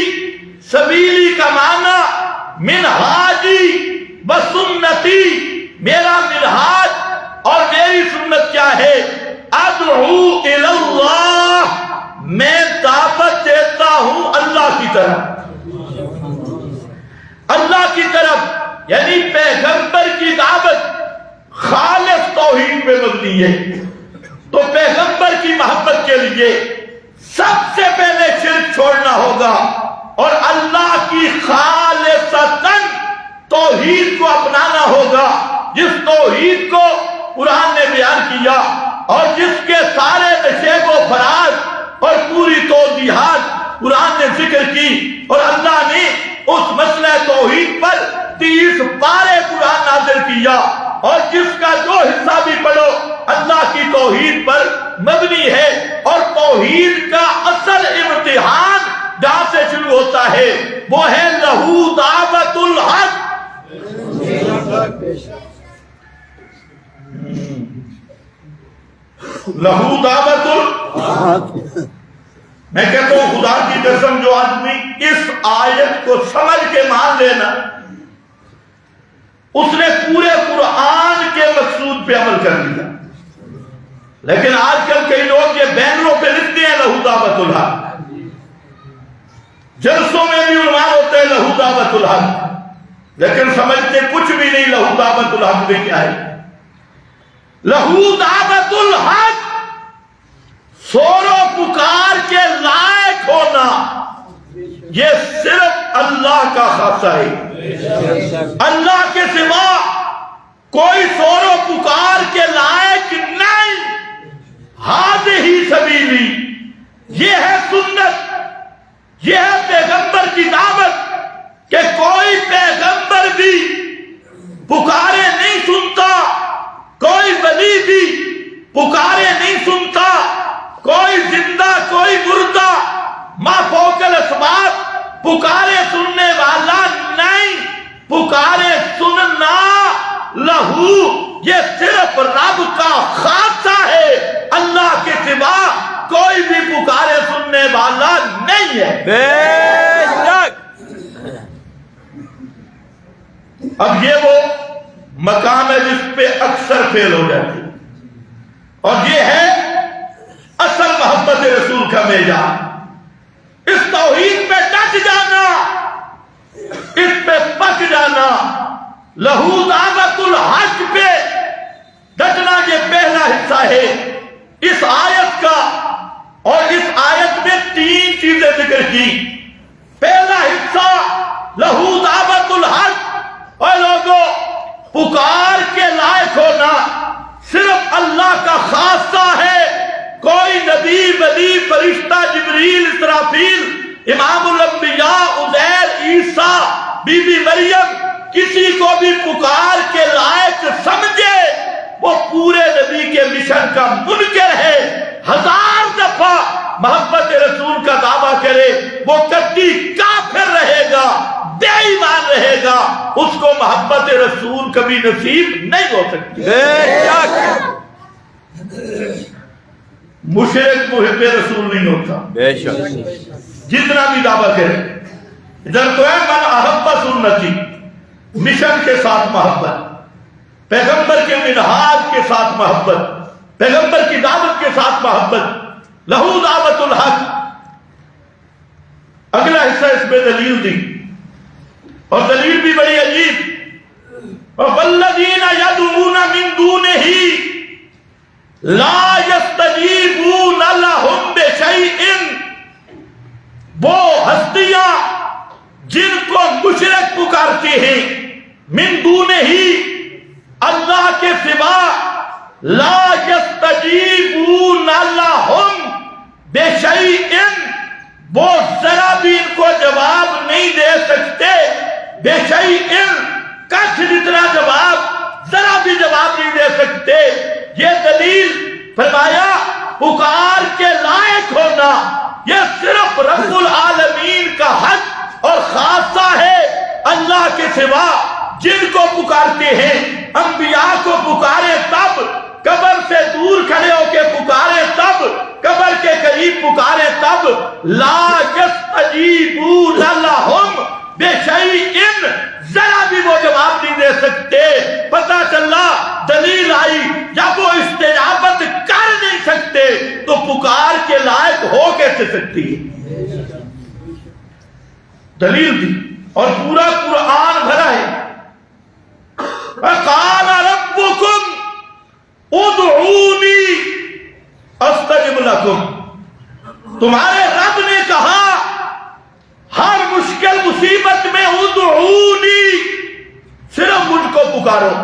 سبیلی کا معنی منہاجی و سنتی، میرا منہاج اور میری سنت کیا ہے؟ ادعو الی اللہ، میں دعوت دیتا ہوں اللہ کی طرف. اللہ کی طرف یعنی پیغمبر کی دعوت خالص توحید پہ مبنی ہے. تو پیغمبر کی محبت کے لیے سب سے پہلے شرک چھوڑنا ہوگا اور اللہ کی خالصتاً توحید کو اپنانا ہوگا، جس توحید کو قرآن نے بیان کیا اور جس کے سارے نشیب و فراز اور پوری توضیحات قرآن نے ذکر کی. اور اللہ نے اس مسئلہ توحید پر 30 پارے قرآن نازل کیا اور جس کا جو حصہ بھی پڑھو اللہ کی توحید پر مبنی ہے. اور توحید کا اصل امتحان جہاں سے شروع ہوتا ہے وہ ہے لہو دعوت الحق. لہو دعوت الحق. میں کہتا ہوں خدا کی قسم جو آدمی اس آیت کو سمجھ کے مان لینا اس نے پورے قرآن کے مقصود پہ عمل کر لیا. لیکن آج کل کئی لوگ یہ بینروں پہ لکھتے ہیں لہو دعوت الحق، جلسوں میں بھی عنوان ہوتے ہیں لہو دعوت الحق، لیکن سمجھتے کچھ بھی نہیں لہو دعوت الحق میں کیا ہے. لہو دعوت الحق سور و پکار کے لائق ہونا یہ صرف اللہ کا خاصہ ہے. اللہ کے سوا کوئی سور و پکار کے لائق نہیں. ہذہ سبیلی، یہ ہے سنت، یہ ہے پیغمبر کی دعوت کہ کوئی پیغمبر بھی پکارے نہیں سنتا، کوئی ولی بھی پکارے نہیں سنتا، کوئی زندہ کوئی مردہ ما فوق الاسباب پکارے سننے والا نہیں. پکارے سننا لہو یہ صرف رب کا خاصہ ہے، اللہ کے سوا کوئی بھی پکارے سننے والا نہیں ہے. بے شک. اب یہ وہ مقام ہے جس پہ اکثر فیل ہو جاتی اور یہ ہے اصل محبت رسول کا معیار. اس توحید پہ ڈٹ جانا، اس پہ پک جانا، لہو دعوت الحق پہ ڈٹنا یہ پہلا حصہ ہے اس آیت کا. اور اس آیت میں 3 چیزیں ذکر کی. پہلا حصہ لہو دعوت الحق، اور لوگوں پکار کے لائق ہونا صرف اللہ کا خاصہ ہے. کوئی نبی ولی فرشتہ جبریل اسرافیل امام الانبیاء عزیر عیسیٰ بی بی مریم کسی کو بھی پکار کے لائق سمجھے وہ پورے نبی کے مشن کا منکر ہے. 1000 دفعہ محبت رسول کا دعویٰ کرے وہ کتی کافر رہے گا، بے ایمان رہے گا، اس کو محبت رسول کبھی نصیب نہیں ہو سکتی. مشرک محب رسول نہیں ہوتا بے شک جتنا بھی دعویٰ کرے. ادھر تو ہے من احب سنتی، مشن کے ساتھ محبت، پیغمبر کے منہاج کے ساتھ محبت، پیغمبر کی دعوت کے ساتھ محبت، لہو دعوت الحق۔ اگلا حصہ اس میں دلیل دی، اور دلیل بھی بڑی عجیب، وَالَّذِينَ يَدْعُونَ مِن دُونِهِ لَا يَسْتَجِيبُونَ لَهُم بِشَيْءٍ، وہ ہستیاں جن کو مشرک پکارتے ہیں، من دونہ اللہ کے سوا، لا يَسْتَجِيبُونَ لَهُم بِشَيْءٍ، وہ ذرا بھی ان کو جواب نہیں دے سکتے، بِشَيْءٍ کچھ جتنا جواب، ذرا بھی جواب نہیں دے سکتے۔ یہ دلیل فرمایا پکار کے لائق ہونا یہ صرف رب العالمین کا حق اور خاصہ ہے۔ اللہ کے سوا جن کو پکارتے ہیں، انبیاء کو پکارے تب، قبر سے دور کھڑے ہو کے پکارے تب، قبر کے قریب پکارے تب، لا یستجیبون لہم بشیء، ذرا بھی وہ جواب نہیں دے سکتے۔ پتہ چلا دلیل آئی، جب وہ استجابت کر نہیں سکتے تو پکار کے لائق ہو کیسے سکتی ہے؟ دلیل دی، اور پورا قرآن بھرا ہے۔ قال ربکم ادعونی استجب لکم، تمہارے رب نے کہا ہر مشکل مصیبت میں ادعونی، صرف مجھ کو پکارو،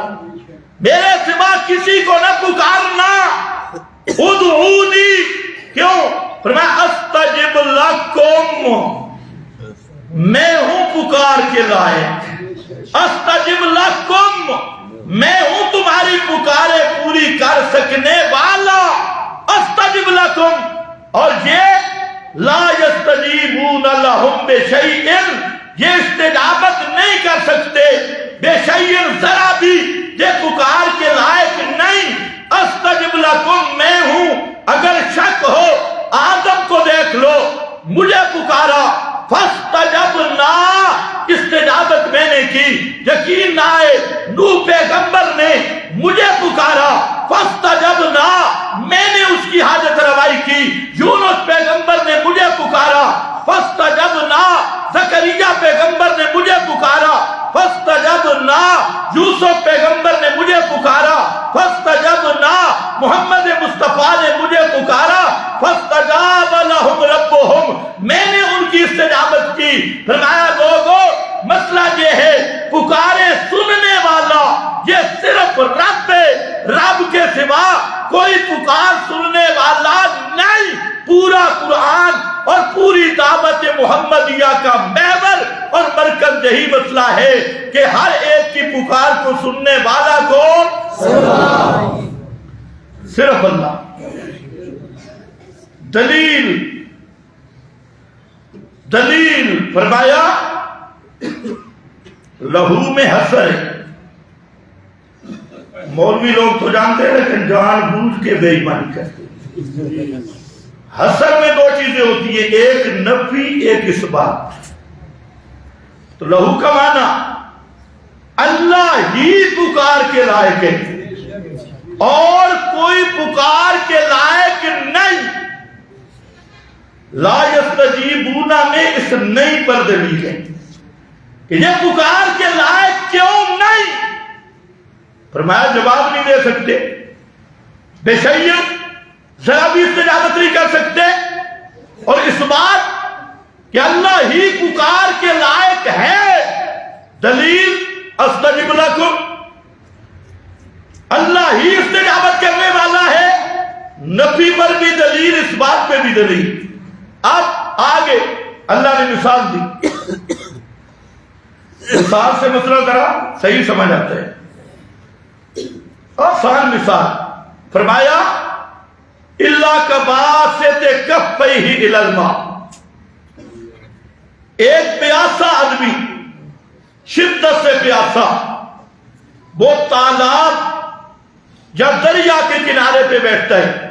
میرے سوا کسی کو نہ پکارنا۔ ادعونی کیوں؟ فرمایا استجب لکم، میں ہوں پکار کے لائق، استجب لکم، میں ہوں تمہاری پکارے پوری کر سکنے والا، استجب لکم۔ اور یہ لا یستجیبون لہم بشیء، یہ استجابت نہیں کر سکتے، بشیء ذرا بھی، یہ پکار کے لائق نہیں۔ استجب لکم، میں ہوں، اگر شک ہو آدم کو دیکھ لو، مجھے پکارا، فاستجبنا، استجابت میں نے کی، یقین نہ آئے نوح پیغمبر نے مجھے پکارا، فاستجبنا، میں نے اس کی حاجت روائی کی، یونس پیغمبر نے مجھے پکارا، فاستجبنا، زکریا پیغمبر نے مجھے پکارا، فاستجبنا، یوسف پیغمبر نے مجھے پکارا، فاستجبنا، محمد مصطفیٰ نے مجھے پکارا، فاستجاب لہم ربہم، میں نے ان کی استجابت کی۔ فرمایا لوگوں مسئلہ یہ ہے پکارے سننے والا یہ صرف رب ہے، رب کے سوا کوئی پکار سننے والا نہیں۔ پورا قرآن اور پوری دعوت محمدیہ کا محور اور مرکز یہی مسئلہ ہے کہ ہر ایک کی پکار کو سننے والا کون؟ صرف اللہ۔ دلیل فرمایا لہو میں حسر ہے۔ مولوی لوگ تو جانتے ہیں لیکن جان بوجھ کے بے ایمانی کرتے ہیں۔ حسر میں دو چیزیں ہوتی ہیں، ایک نفی ایک اثبات۔ تو لہو کا معنی اللہ ہی پکار کے لائق ہے اور کوئی پکار کے لائق نہیں۔ لا یستجیبون میں اس نہیں پر دلیل ہے کہ یہ پکار کے لائق کیوں نہیں۔ فرمایا جواب نہیں دے سکتے، بے شیء ذرا بھی استجابت نہیں کر سکتے، اور اس بات کہ اللہ ہی پکار کے لائق ہے۔ دلیل استجب لکم، اللہ ہی استجابت کرنے والا ہے، نفی پر بھی دلیل، اس بات پہ بھی دلیل۔ اب آگے اللہ نے مثال دی، مثال سے مسئلہ ذرا صحیح سمجھ آتا ہے۔ آسان مثال فرمایا اللہ کباسط کفیہ الی الماء، ایک پیاسا آدمی شدت سے پیاسا وہ تالاب یا دریا کے کنارے پہ بیٹھتا ہے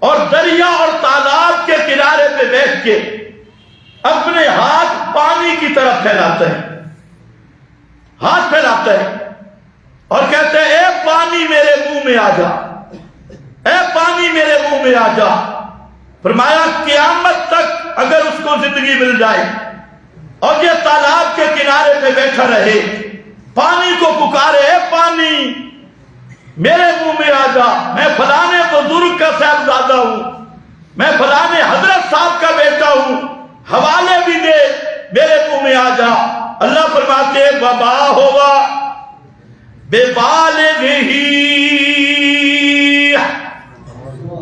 اور دریا اور تالاب کے کنارے پہ بیٹھ کے اپنے ہاتھ پانی کی طرف پھیلاتا ہے ہاتھ پھیلاتے ہیں اور کہتے ہیں اے پانی میرے منہ میں آ جا، اے پانی میرے منہ میں آ جا۔ فرمایا قیامت تک اگر اس کو زندگی مل جائے اور یہ تالاب کے کنارے پہ بیٹھا رہے، پانی کو پکارے اے پانی میرے منہ میں آ جا، میں فلانے بزرگ کا صاحبزادہ ہوں، میں فلانے حضرت صاحب کا بیٹا ہوں، حوالے بھی دے، میرے منہ میں آ جا۔ اللہ فرماتے وبا ہوگا بے بالغہ،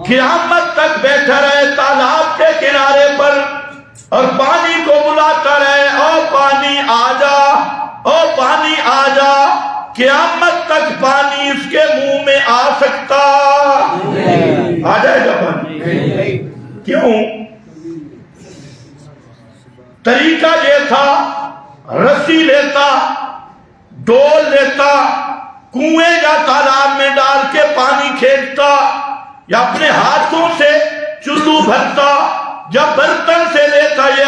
قیامت تک بیٹھا رہے تالاب کے کنارے پر اور پانی کو بلاتا رہے، او پانی آ جا، او پانی آ جا۔ قیامت تک پانی اس کے منہ میں آ سکتا؟ آ جائے گا پانی؟ کیوں؟ طریقہ یہ تھا، رسی لیتا، ڈول لیتا، کنویں یا تالاب میں ڈال کے پانی کھینچتا، یا اپنے ہاتھوں سے چلو بھرتا، جب برتن سے لیتا، یہ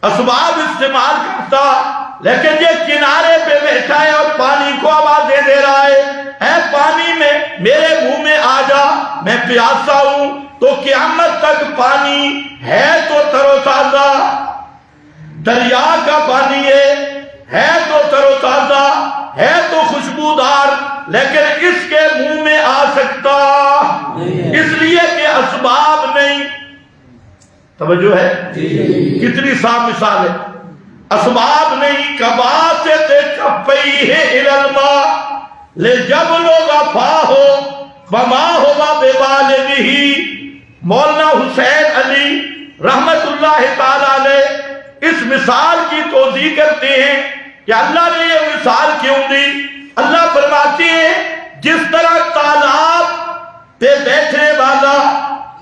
اسباب استعمال کرتا، لیکن یہ کنارے پہ بیٹھا ہے اور پانی کو آوازیں دے رہا ہے، اے پانی میں میرے منہ میں آ جا، میں پیاسا ہوں۔ تو قیامت تک پانی ہے تو تر و تازہ، دریا کا پانی ہے تو تر و تازہ، ہے تو خوشبودار، لیکن اس کے منہ میں آ سکتا اس لیے کہ اسباب نہیں۔ توجہ ہے؟ کتنی صاف مثال ہے۔ اسباب نہیں، کباسط کفیہ الی الماء لجبل غفاہ وما ہوا ببالغہ۔ مولانا حسین علی رحمت اللہ تعالیٰ علیہ اس مثال کی توضیح کرتے ہیں کہ اللہ نے یہ مثال کیوں دی۔ اللہ فرماتے ہیں جس طرح تالاب پہ بیٹھنے والا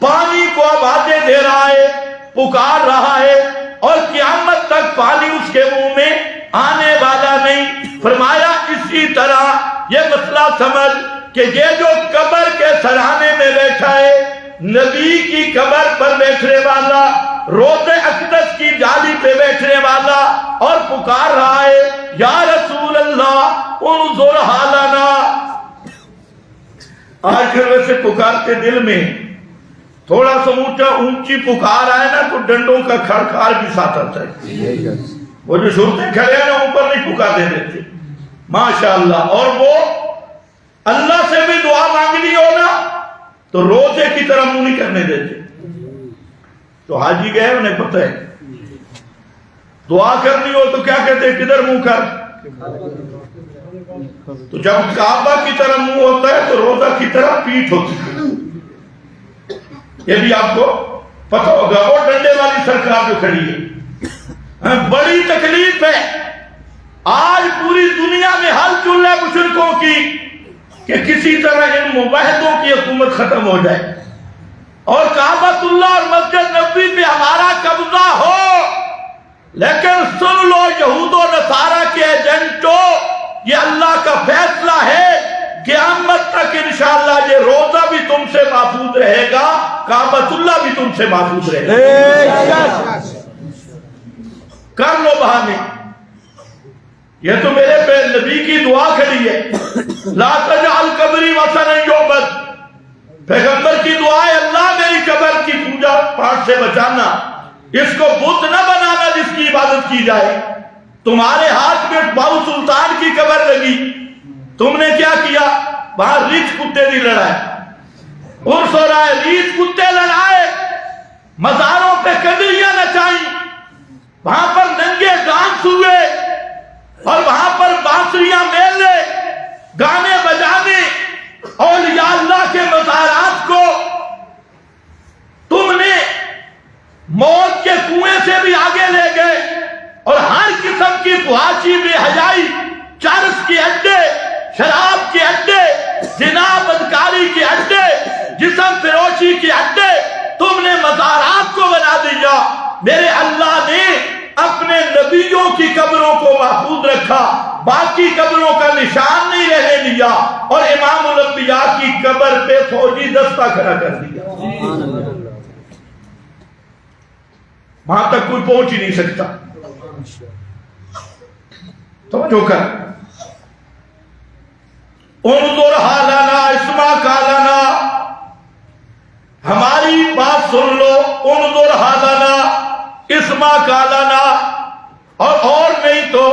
پانی کو آوازیں دے رہا ہے، پکار رہا ہے، اور قیامت تک پانی اس کے منہ میں آنے والا نہیں، فرمایا اسی طرح یہ مسئلہ سمجھ کہ یہ جو قبر کے سرانے میں بیٹھا ہے، نبی کی قبر پر بیٹھنے والا، روضہ اقدس کی جالی پہ بیٹھنے والا، اور پکار رہا ہے یا رسول اللہ انظر حالنا۔ آج کل ویسے پکارتے دل میں تھوڑا سا اونچی پکار آئے نا تو ڈنڈوں کا کھڑکھڑ بھی ساتھ آتا ہے۔ وہ جو شرطیں کھڑے ہیں نا اوپر نہیں پکار دے دیتے ماشاءاللہ، اور وہ اللہ سے بھی دعا مانگنی ہو نا تو روزے کی طرح منہ نہیں کرنے دیتے۔ تو حاجی گئے انہیں پتہ ہے، دعا کرنی ہو تو کیا کہتے ہیں کدھر منہ کر؟ تو جب کعبہ کی طرح منہ ہوتا ہے تو روزہ کی طرح پیٹھ ہوتی ہے۔ یہ بھی آپ کو پتہ ہوگا۔ وہ ڈنڈے والی سرکار جو کھڑی ہے، بڑی تکلیف ہے آج پوری دنیا میں ہل چل ہے مشرکوں کی کہ کسی طرح ان مباحدوں کی حکومت ختم ہو جائے اور کعبۃ اللہ اور مسجد نبوی پہ ہمارا قبضہ ہو۔ لیکن سن لو یہود و نصارہ کے ایجنٹوں، یہ اللہ کا فیصلہ ہے، قیامت تک انشاءاللہ یہ روزہ بھی تم سے محفوظ رہے گا، کعبۃ اللہ بھی تم سے محفوظ رہے گا۔ کر لو بہانے، یہ تو میرے پہ نبی کی دعا کھڑی ہے، لا تجعل قبری وثنا یعبد، پیغمبر کی دعا ہے اللہ میری قبر کی پوجا پاٹ سے بچانا، اس کو بت نہ بنانا جس کی عبادت کی جائے۔ تمہارے ہاتھ میں باو سلطان کی قبر لگی، تم نے کیا کیا؟ وہاں ریچھ کتے نہیں لڑائے، عرس ہو رہا ہے، ریچھ کتے لڑائے، مزاروں پہ کجلیاں نچائیں، وہاں پر ننگے ڈانس ہوئے، اور وہاں پر بانسریاں میلے، گانے بجانے، اولیاء اللہ کے مزارات کو تم نے موت کے کنویں سے بھی آگے لے گئے، اور ہر قسم کی فحاشی بے حیائی، چرس کے اڈے، شراب کے اڈے، زنا بدکاری کے اڈے، جسم فروشی کے اڈے تم نے مزارات کو بنا دیا۔ میرے اللہ نے اپنے نبیوں کی قبروں کو محفوظ رکھا، باقی قبروں کا نشان نہیں رہنے دیا، اور امام الانبیاء کی قبر پہ فوجی دستہ کھڑا کر دیا، وہاں تک کوئی پہنچ ہی نہیں سکتا۔ توجہ کر، انظر حالنا اسمع قالنا، ہماری بات سن لو، انظر حالنا اسمع قالنا، اور نہیں تو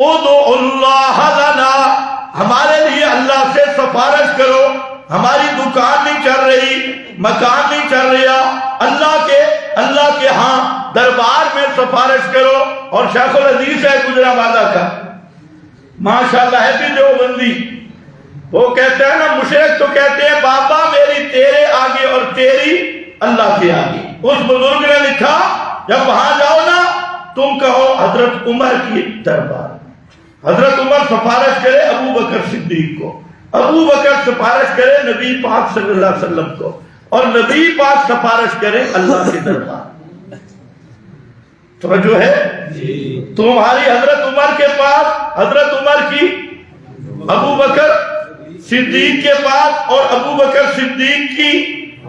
ادعو اللہ لنا، ہمارے لیے اللہ سے سفارش کرو، ہماری دکان نہیں چل رہی، مکان نہیں چل رہا، اللہ کے ہاں دربار میں سفارش کرو۔ اور شیخ الحدیث ہے گجرانوالہ کا، ماشاءاللہ ہے بھی دیوبندی، وہ کہتے ہیں نا مشرک تو کہتے ہیں بابا میری تیرے آگے اور تیری اللہ کے آگے۔ اس بزرگ نے لکھا جب وہاں جاؤ نا تم کہو حضرت عمر کی دربار، حضرت عمر سفارش کرے ابو بکر صدیق کو، ابو بکر سفارش کرے نبی پاک صلی اللہ علیہ وسلم کو، اور نبی پاک سفارش کرے اللہ کے دربار۔ توجہ ہے؟ تمہاری حضرت عمر کے پاس، حضرت عمر کی ابو بکر صدیق کے پاس، اور ابو بکر صدیق کی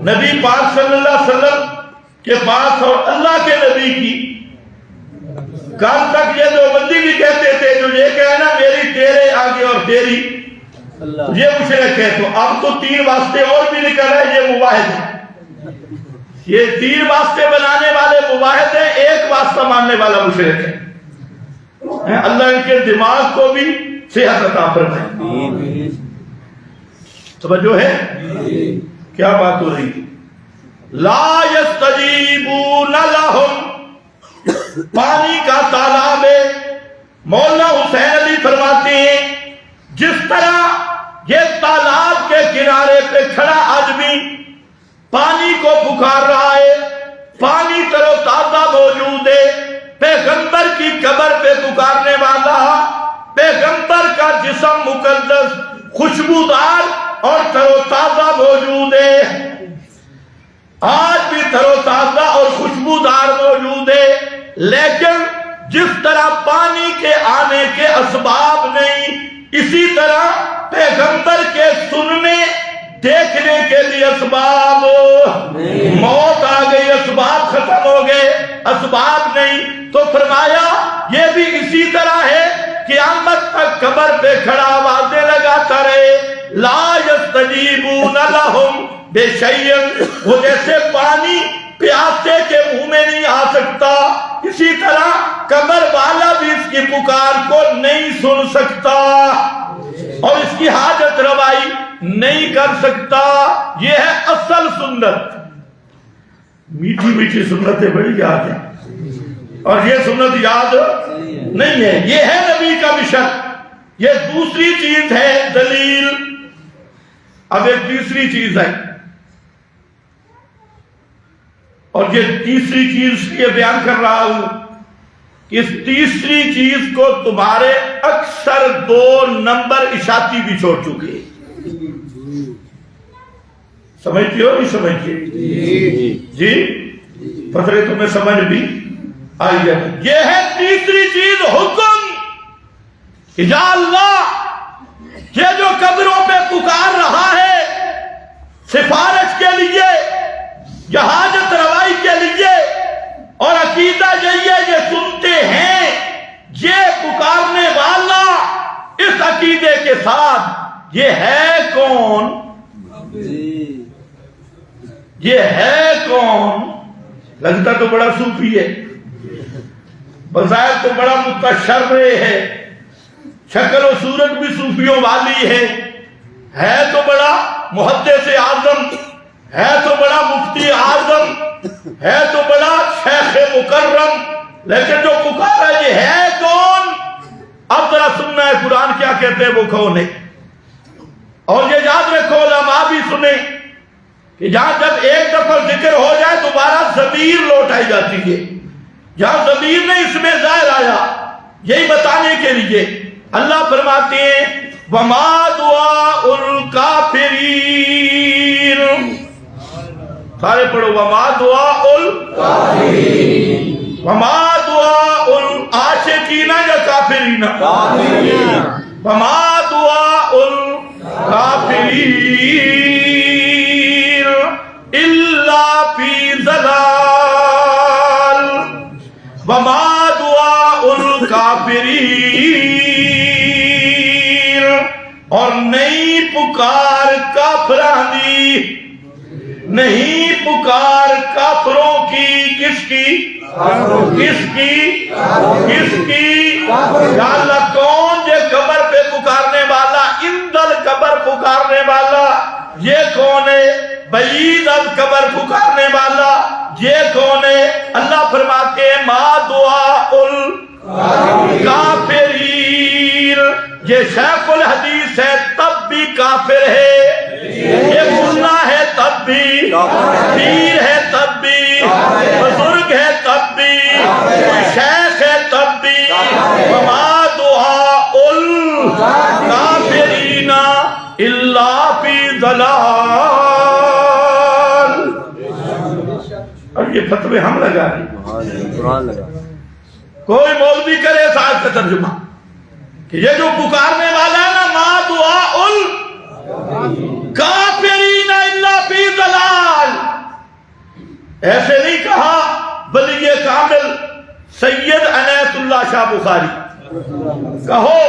نبی پاک صلی اللہ علیہ وسلم کے پاس، اور اللہ کے نبی کی۔ کل تک یہ دیوبندی بھی کہتے تھے جو یہ کہنا میری تیرے آگے اور تیری یہ مشرک ہے، تو اب تو تین واسطے اور بھی نکل رہے، یہ موحد ہے، یہ تین واسطے بنانے والے موحد ہیں، ایک واسطہ ماننے والا مشرک ہے۔ اللہ ان کے دماغ کو بھی صحت عطا فرمائے۔ توجہ ہے؟ کیا بات ہو رہی ہے؟ لا یستجیبون لہم، پانی کا تالاب ہے۔ مولانا حسین علی فرماتے ہیں جس طرح یہ تالاب کے کنارے پہ کھڑا آدمی پانی کو پکار رہا ہے، پانی تر و تازہ موجود ہے، پیغمبر کی قبر پہ پکارنے والا، پیغمبر کا جسم مقدس خوشبودار اور تر و تازہ موجود ہے، آج بھی تر و تازہ اور خوشبودار موجود ہے، لیکن جس طرح پانی کے آنے کے اسباب نہیں، اسی طرح پیغمبر کے سننے دیکھنے کے لیے اسباب، موت آ گئی، اسباب ختم ہو گئے، اسباب نہیں، تو فرمایا یہ بھی اسی طرح ہے، قیامت تک قبر پہ کھڑا آوازیں لگاتا رہے، لا یستجیبون لہم بشیء، وہ جیسے پانی پیاسے کے منہ میں نہیں آ سکتا، اسی طرح قبر والا بھی اس کی پکار کو نہیں سن سکتا اور اس کی حاجت روائی نہیں کر سکتا۔ یہ ہے اصل سنت۔ میٹھی میٹھی سنتیں بڑی یاد ہیں اور یہ سنت یاد نہیں ہے، یہ ہے نبی کا مشن۔ یہ دوسری چیز ہے دلیل۔ اب ایک تیسری چیز ہے، اور یہ تیسری چیز یہ بیان کر رہا ہوں، اس تیسری چیز کو تمہارے اکثر 2 نمبر اشاعتی بھی چھوڑ چکے، سمجھتے ہو نہیں سمجھتے؟ جی پترے تمہیں سمجھ بھی آئی ہے۔ یہ ہے تیسری چیز، حکم کہ یا اللہ یہ جو قبروں پہ پکار رہا ہے سفارش کے لیے یا حاجت روائی کے لیے، اور عقیدہ یہی ہے یہ سنتے ہیں، یہ پکارنے والا اس عقیدے کے ساتھ یہ ہے کون؟ یہ ہے کون؟ لگتا تو بڑا صوفی ہے، بظاہر تو بڑا متشرع ہے، شکل و صورت بھی صوفیوں والی ہے تو بڑا محدث اعظم، ہے تو بڑا مفتی اعظم، ہے تو بڑا شیخ مکرم، لیکن جو پکارا یہ ہے کون؟ اب ذرا سننا ہے قرآن کیا کہتے ہیں وہ کون ہے، اور یہ یاد رکھو علماء بھی سنیں کہ جہاں جب ایک دفعہ ذکر ہو جائے دوبارہ ضمیر لوٹائی جاتی ہے، جہاں ضمیر نے اس میں ظاہر آیا یہی بتانے کے لیے اللہ فرماتے ہیں وَمَا دُعَاءُ الْكَافِرِينَ، سارے پڑھو وَمَا دُعَاءُ الْكَافِرِينَ، وَمَا دُعَاءُ الْعَاشِقِينَ یا کافرین، وَمَا دُعَاءُ الْكَافِرِينَ إِلَّا فِي ضَلَالٍ، وَمَا دُعَاءُ الْكَافِرِينَ اور نہیں پکار کافران دی، نہیں پکار کافروں کی، کس کی؟ کس کی؟ کس کی؟ یا اللہ کون یہ قبر پہ پکارنے والا، اندل قبر پکارنے والا یہ کون ہے؟ بعید از قبر پکارنے والا یہ کون ہے؟ اللہ فرماتے ہیں ما دعاء الکافرین، یہ شیخ الحدیث ہے تب بھی کافر ہے، یہ ملا ہے تب بھی، پیر ہے تب بھی، بزرگ ہے تب بھی، شیخ ہے تب بھی، وما دعاء الکافرین الا فی ضلال۔ اب یہ فتوے ہم لگا رہے، کوئی مولوی کرے صاحب کا ترجمہ کہ یہ جو پکارنے والا ہے نا ما دعاء الکافرین الا فی ضلال، ایسے نہیں کہا ولی کامل سید عنایت اللہ شاہ بخاری، کہو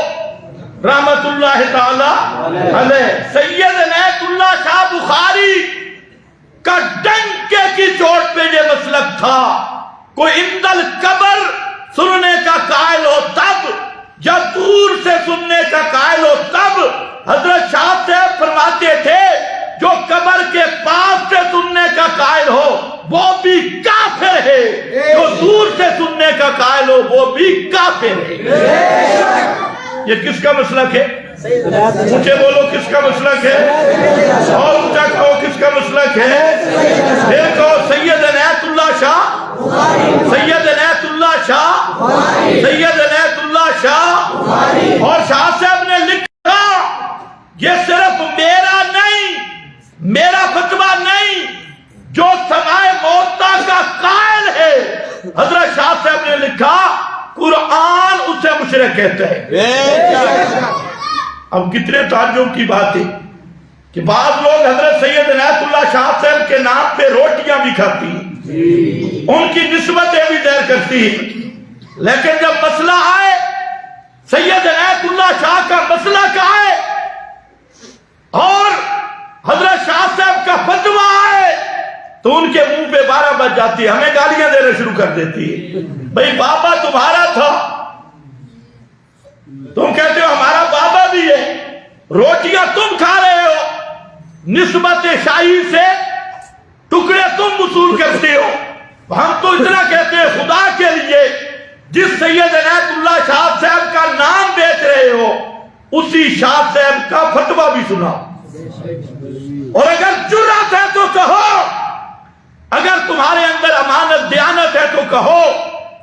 رحمت اللہ تعالی علیہ، سید عنایت اللہ شاہ بخاری کا ڈنکے کی چوٹ پہ یہ مسلک تھا، کوئی اندل قبر سننے کا قائل ہو تب، یا دور سے سننے کا قائل ہو تب۔ حضرت شاہ صاحب فرماتے تھے جو قبر کے پاس سے سننے کا قائل ہو وہ بھی کافر ہے، جو دور سے سننے کا قائل ہو وہ بھی کافر ہے۔ یہ کس کا مسلک ہے؟ اونچے بولو کس کا مسلک ہے؟ اور اونچا کہو کس کا مسلک ہے؟ پھر کہو سید عنایت اللہ شاہ، سید عنایت اللہ شاہ، سید عنایت اللہ شاہ۔ اور شاہ صاحب نے لکھا یہ صرف میرا نہیں، میرا فتویٰ نہیں، جو سماع موتا کا قائل ہے، حضرت شاہ صاحب نے لکھا قرآن اسے مشرک کہتا ہے۔ اب کتنے تعجب کی بات ہے کہ بعض لوگ حضرت سید عنایت اللہ شاہ صاحب کے نام پہ روٹیاں بھی کھاتی ہیں، ان کی نسبتیں بھی دیر کرتی ہیں، لیکن جب مسئلہ آئے سید عنایت اللہ شاہ کا مسئلہ کا آئے اور حضرت شاہ صاحب کا فتویٰ آئے تو ان کے منہ پہ 12 بج جاتی ہے، ہمیں گالیاں دینا شروع کر دیتی ہے۔ بھئی بابا تمہارا تھا، تم کہتے ہو ہمارا بابا بھی ہے، روٹیاں تم کھا رہے ہو، نسبت شاہی سے ٹکڑے تم وصول کرتے ہو، ہم تو اتنا کہتے ہیں خدا کے لیے جس سید عنایت اللہ شاہ صاحب کا نام بیچ رہے ہو اسی شاہ صاحب کا فتویٰ بھی سنا، اور اگر جرأت ہے تو کہو، اگر تمہارے اندر امانت دیانت ہے تو کہو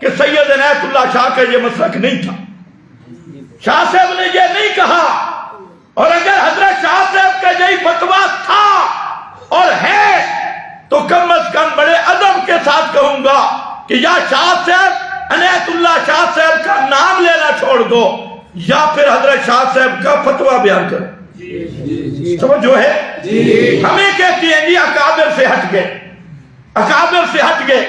کہ سید عنایت اللہ شاہ کا یہ مسلک نہیں تھا، شاہ صاحب نے یہ نہیں کہا، اور اگر حضرت شاہ صاحب کا یہی فتویٰ تھا اور ہے تو کم از کم بڑے ادب کے ساتھ کہوں گا کہ یا شاہ صاحب عنایت اللہ شاہ صاحب کا نام لینا چھوڑ دو یا پھر حضرت شاہ صاحب کا فتویٰ بیان کرو۔ سمجھو ہے؟ ہمیں کہتی ہیں جی اکابر سے ہٹ گئے، اکابر سے ہٹ گئے،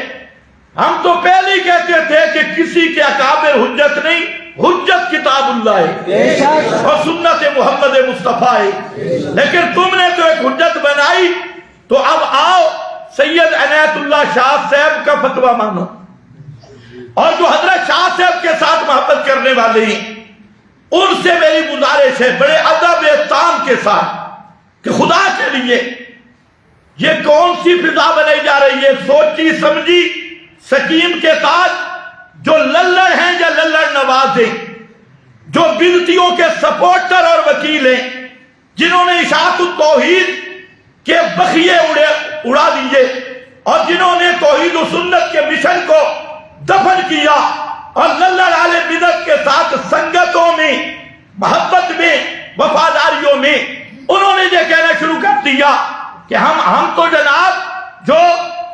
ہم تو پہلے ہی کہتے تھے کہ کسی کے اکابر حجت نہیں، حجت کتاب اللہ ہے اور سنت محمد مصطفیٰ ہے، لیکن تم نے تو ایک حجت بنائی، تو اب آؤ سید عنایت اللہ شاہ صاحب کا فتویٰ مانو، اور جو حضرت شاہ صاحب کے ساتھ محبت کرنے والے ہیں ان سے میری گزارش ہے بڑے ادب احترام کے ساتھ کہ خدا کے لیے یہ کون سی فضا بنائی جا رہی ہے، سوچی سمجھی سکیم کے تاج جو للڑ ہیں یا للڑ نواز ہیں، جو بدعتیوں کے سپورٹر اور وکیل ہیں، جنہوں نے اشاعت التوحید کے بخیے اڑا دیے اور جنہوں نے توحید و سنت کے مشن کو دفن کیا اور للڑ اہل بدعت کے ساتھ سنگتوں میں، محبت میں، وفاداریوں میں انہوں نے یہ کہنا شروع کر دیا کہ ہم تو جناب جو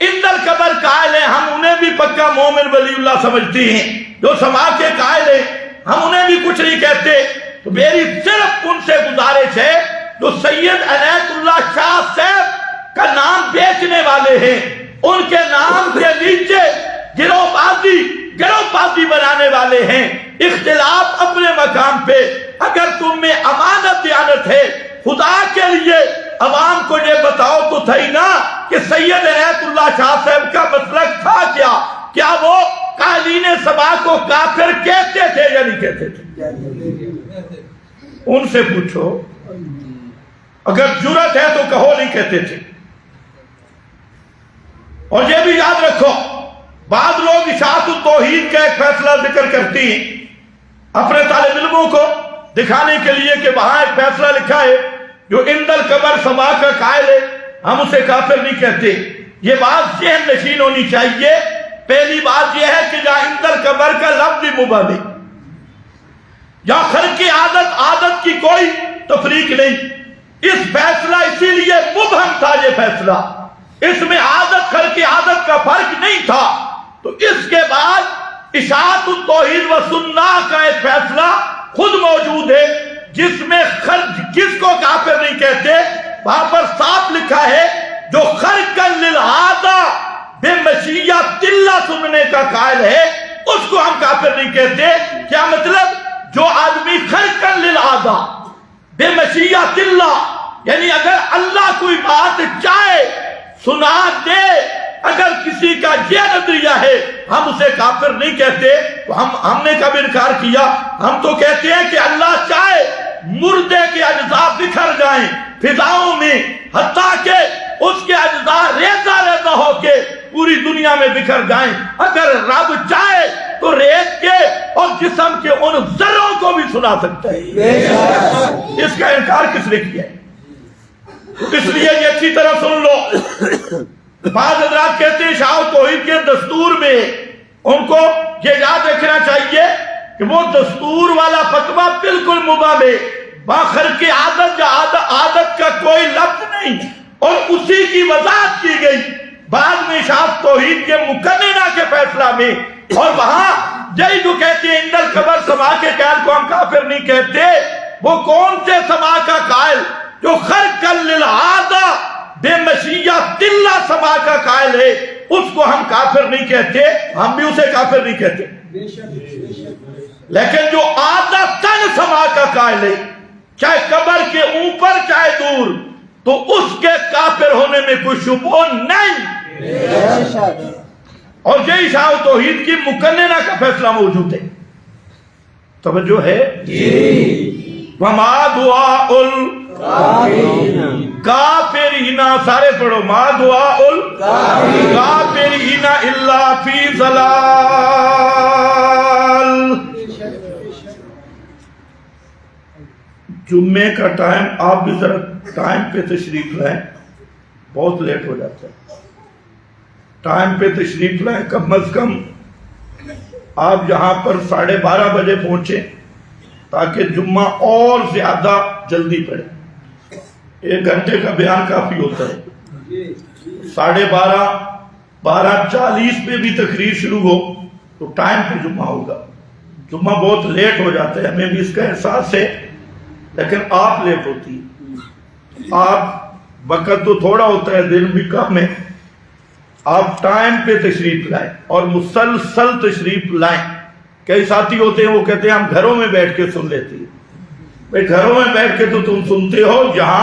اندر قبر قائل ہیں ہم انہیں بھی پکا مومن ولی اللہ سمجھتی ہیں، جو سما کے قائل ہیں ہم انہیں بھی کچھ نہیں کہتے۔ تو میری صرف ان سے گزارش ہے جو سید عنایت اللہ شاہ صاحب کا نام بیچنے والے ہیں، ان کے نام کے نیچے گروہ بازی بنانے والے ہیں، اختلاف اپنے مقام پہ، اگر تم میں امانت دیانت ہے خدا کے لیے عوام کو یہ بتاؤ تو تھئی نا کہ سید عنایت اللہ شاہ صاحب کا مسلک تھا کیا وہ قائلین سبا کو کافر کہتے تھے یا نہیں کہتے تھے؟ ان سے پوچھو، اگر جرأت ہے تو کہو نہیں کہتے تھے۔ اور یہ بھی یاد رکھو، بعض لوگ اشاعت التوحید کا ایک فیصلہ ذکر کرتی ہیں اپنے طالب علموں کو دکھانے کے لیے کہ وہاں ایک فیصلہ لکھا ہے جو عند القبر سما کا قائل ہے ہم اسے کافر نہیں کہتے۔ یہ بات ذہن نشین ہونی چاہیے۔ پہلی بات یہ ہے کہ جہاں عند القبر کا لفظ مبہم ہے، یا خلق عادت کی کوئی تفریق نہیں، اس فیصلہ اسی لیے مبہم تھا، یہ فیصلہ اس میں عادت خلق عادت کا فرق نہیں تھا۔ تو اس کے بعد اشاعت التوحید و سنہ کا ایک فیصلہ خود موجود ہے جس میں کس کو کافر نہیں کہتے، وہاں پر صاف لکھا ہے جو خرقا للعادہ بے مشیت اللہ سننے کا قائل ہے اس کو ہم کافر نہیں کہتے۔ کیا مطلب؟ جو آدمی خرقا للعادہ بے مشیت اللہ، یعنی اگر اللہ کوئی بات چاہے سنا دے، اگر کسی کا یہ نظریہ ہے ہم اسے کافر نہیں کہتے۔ تو ہم نے کب انکار کیا؟ ہم تو کہتے ہیں کہ اللہ چاہے مردے کے اجزاء بکھر جائیں فضاؤں میں، حتیٰ کہ اس کے اجزاء ریزہ ریزہ ہو کے پوری دنیا میں بکھر جائیں۔ اگر رب چاہے تو ریت کے اور جسم کے ان ذروں کو بھی سنا سکتا ہے۔ اس کا انکار کس نے کیا؟ اس لیے یہ اچھی طرح سن لو، بعض حضرات کہتے ہیں شاہ توحید کے دستور میں، ان کو یہ یاد رکھنا چاہیے کہ وہ دستور والا فتویٰ بالکل مبہم ہے، باخر کی عادت یا عادت کا کوئی لفظ نہیں، اور اسی کی وضاحت کی گئی بعد میں شاہ توحید کے مقننہ کے فیصلہ میں۔ اور وہاں یہی جو کہتے ہیں عند القبر سما کے قائل کو ہم کافر نہیں کہتے، وہ کون سے سما کا قائل؟ جو خرقا للعادہ بے مشیت اللہ سما کا قائل ہے اس کو ہم کافر نہیں کہتے، ہم بھی اسے کافر نہیں کہتے۔ لیکن جو عادتاً سما کا قائل ہے، چاہے قبر کے اوپر چاہے دور، تو اس کے کافر ہونے میں کوئی شبہ نہیں۔ اور یہ شاہ توحید کی مقننہ کا فیصلہ موجود ہے۔ توجہ ہے؟ وَمَا دُعَاءُ الْكَافِرِينَ، سارے پڑھو، مَا دُعَاءُ الْكَافِرِينَ إِلَّا فِي ضَلَالٍ۔ جمعے کا ٹائم آپ بھی ذرا ٹائم پہ تشریف لائیں، بہت لیٹ ہو جاتا ہے، ٹائم پہ تشریف لائیں، کم از کم آپ یہاں پر 12:30 بجے پہنچیں تاکہ جمعہ اور زیادہ جلدی پڑے۔ 1 گھنٹے کا بیان کافی ہوتا ہے۔ 12:30 12:40 پہ بھی تقریر شروع ہو تو ٹائم پہ جمعہ ہوگا۔ جمعہ بہت لیٹ ہو جاتا ہے، ہمیں بھی اس کا احساس ہے، لیکن آپ لیٹ ہوتی ہے۔ آپ وقت تو تھوڑا ہوتا ہے، دن بھی کم ہے، آپ ٹائم پہ تشریف لائیں اور مسلسل تشریف لائیں۔ کئی ساتھی ہوتے ہیں وہ کہتے ہیں ہم گھروں میں بیٹھ کے سن لیتے ہیں۔ بھئی گھروں میں بیٹھ کے تو تم سنتے ہو، یہاں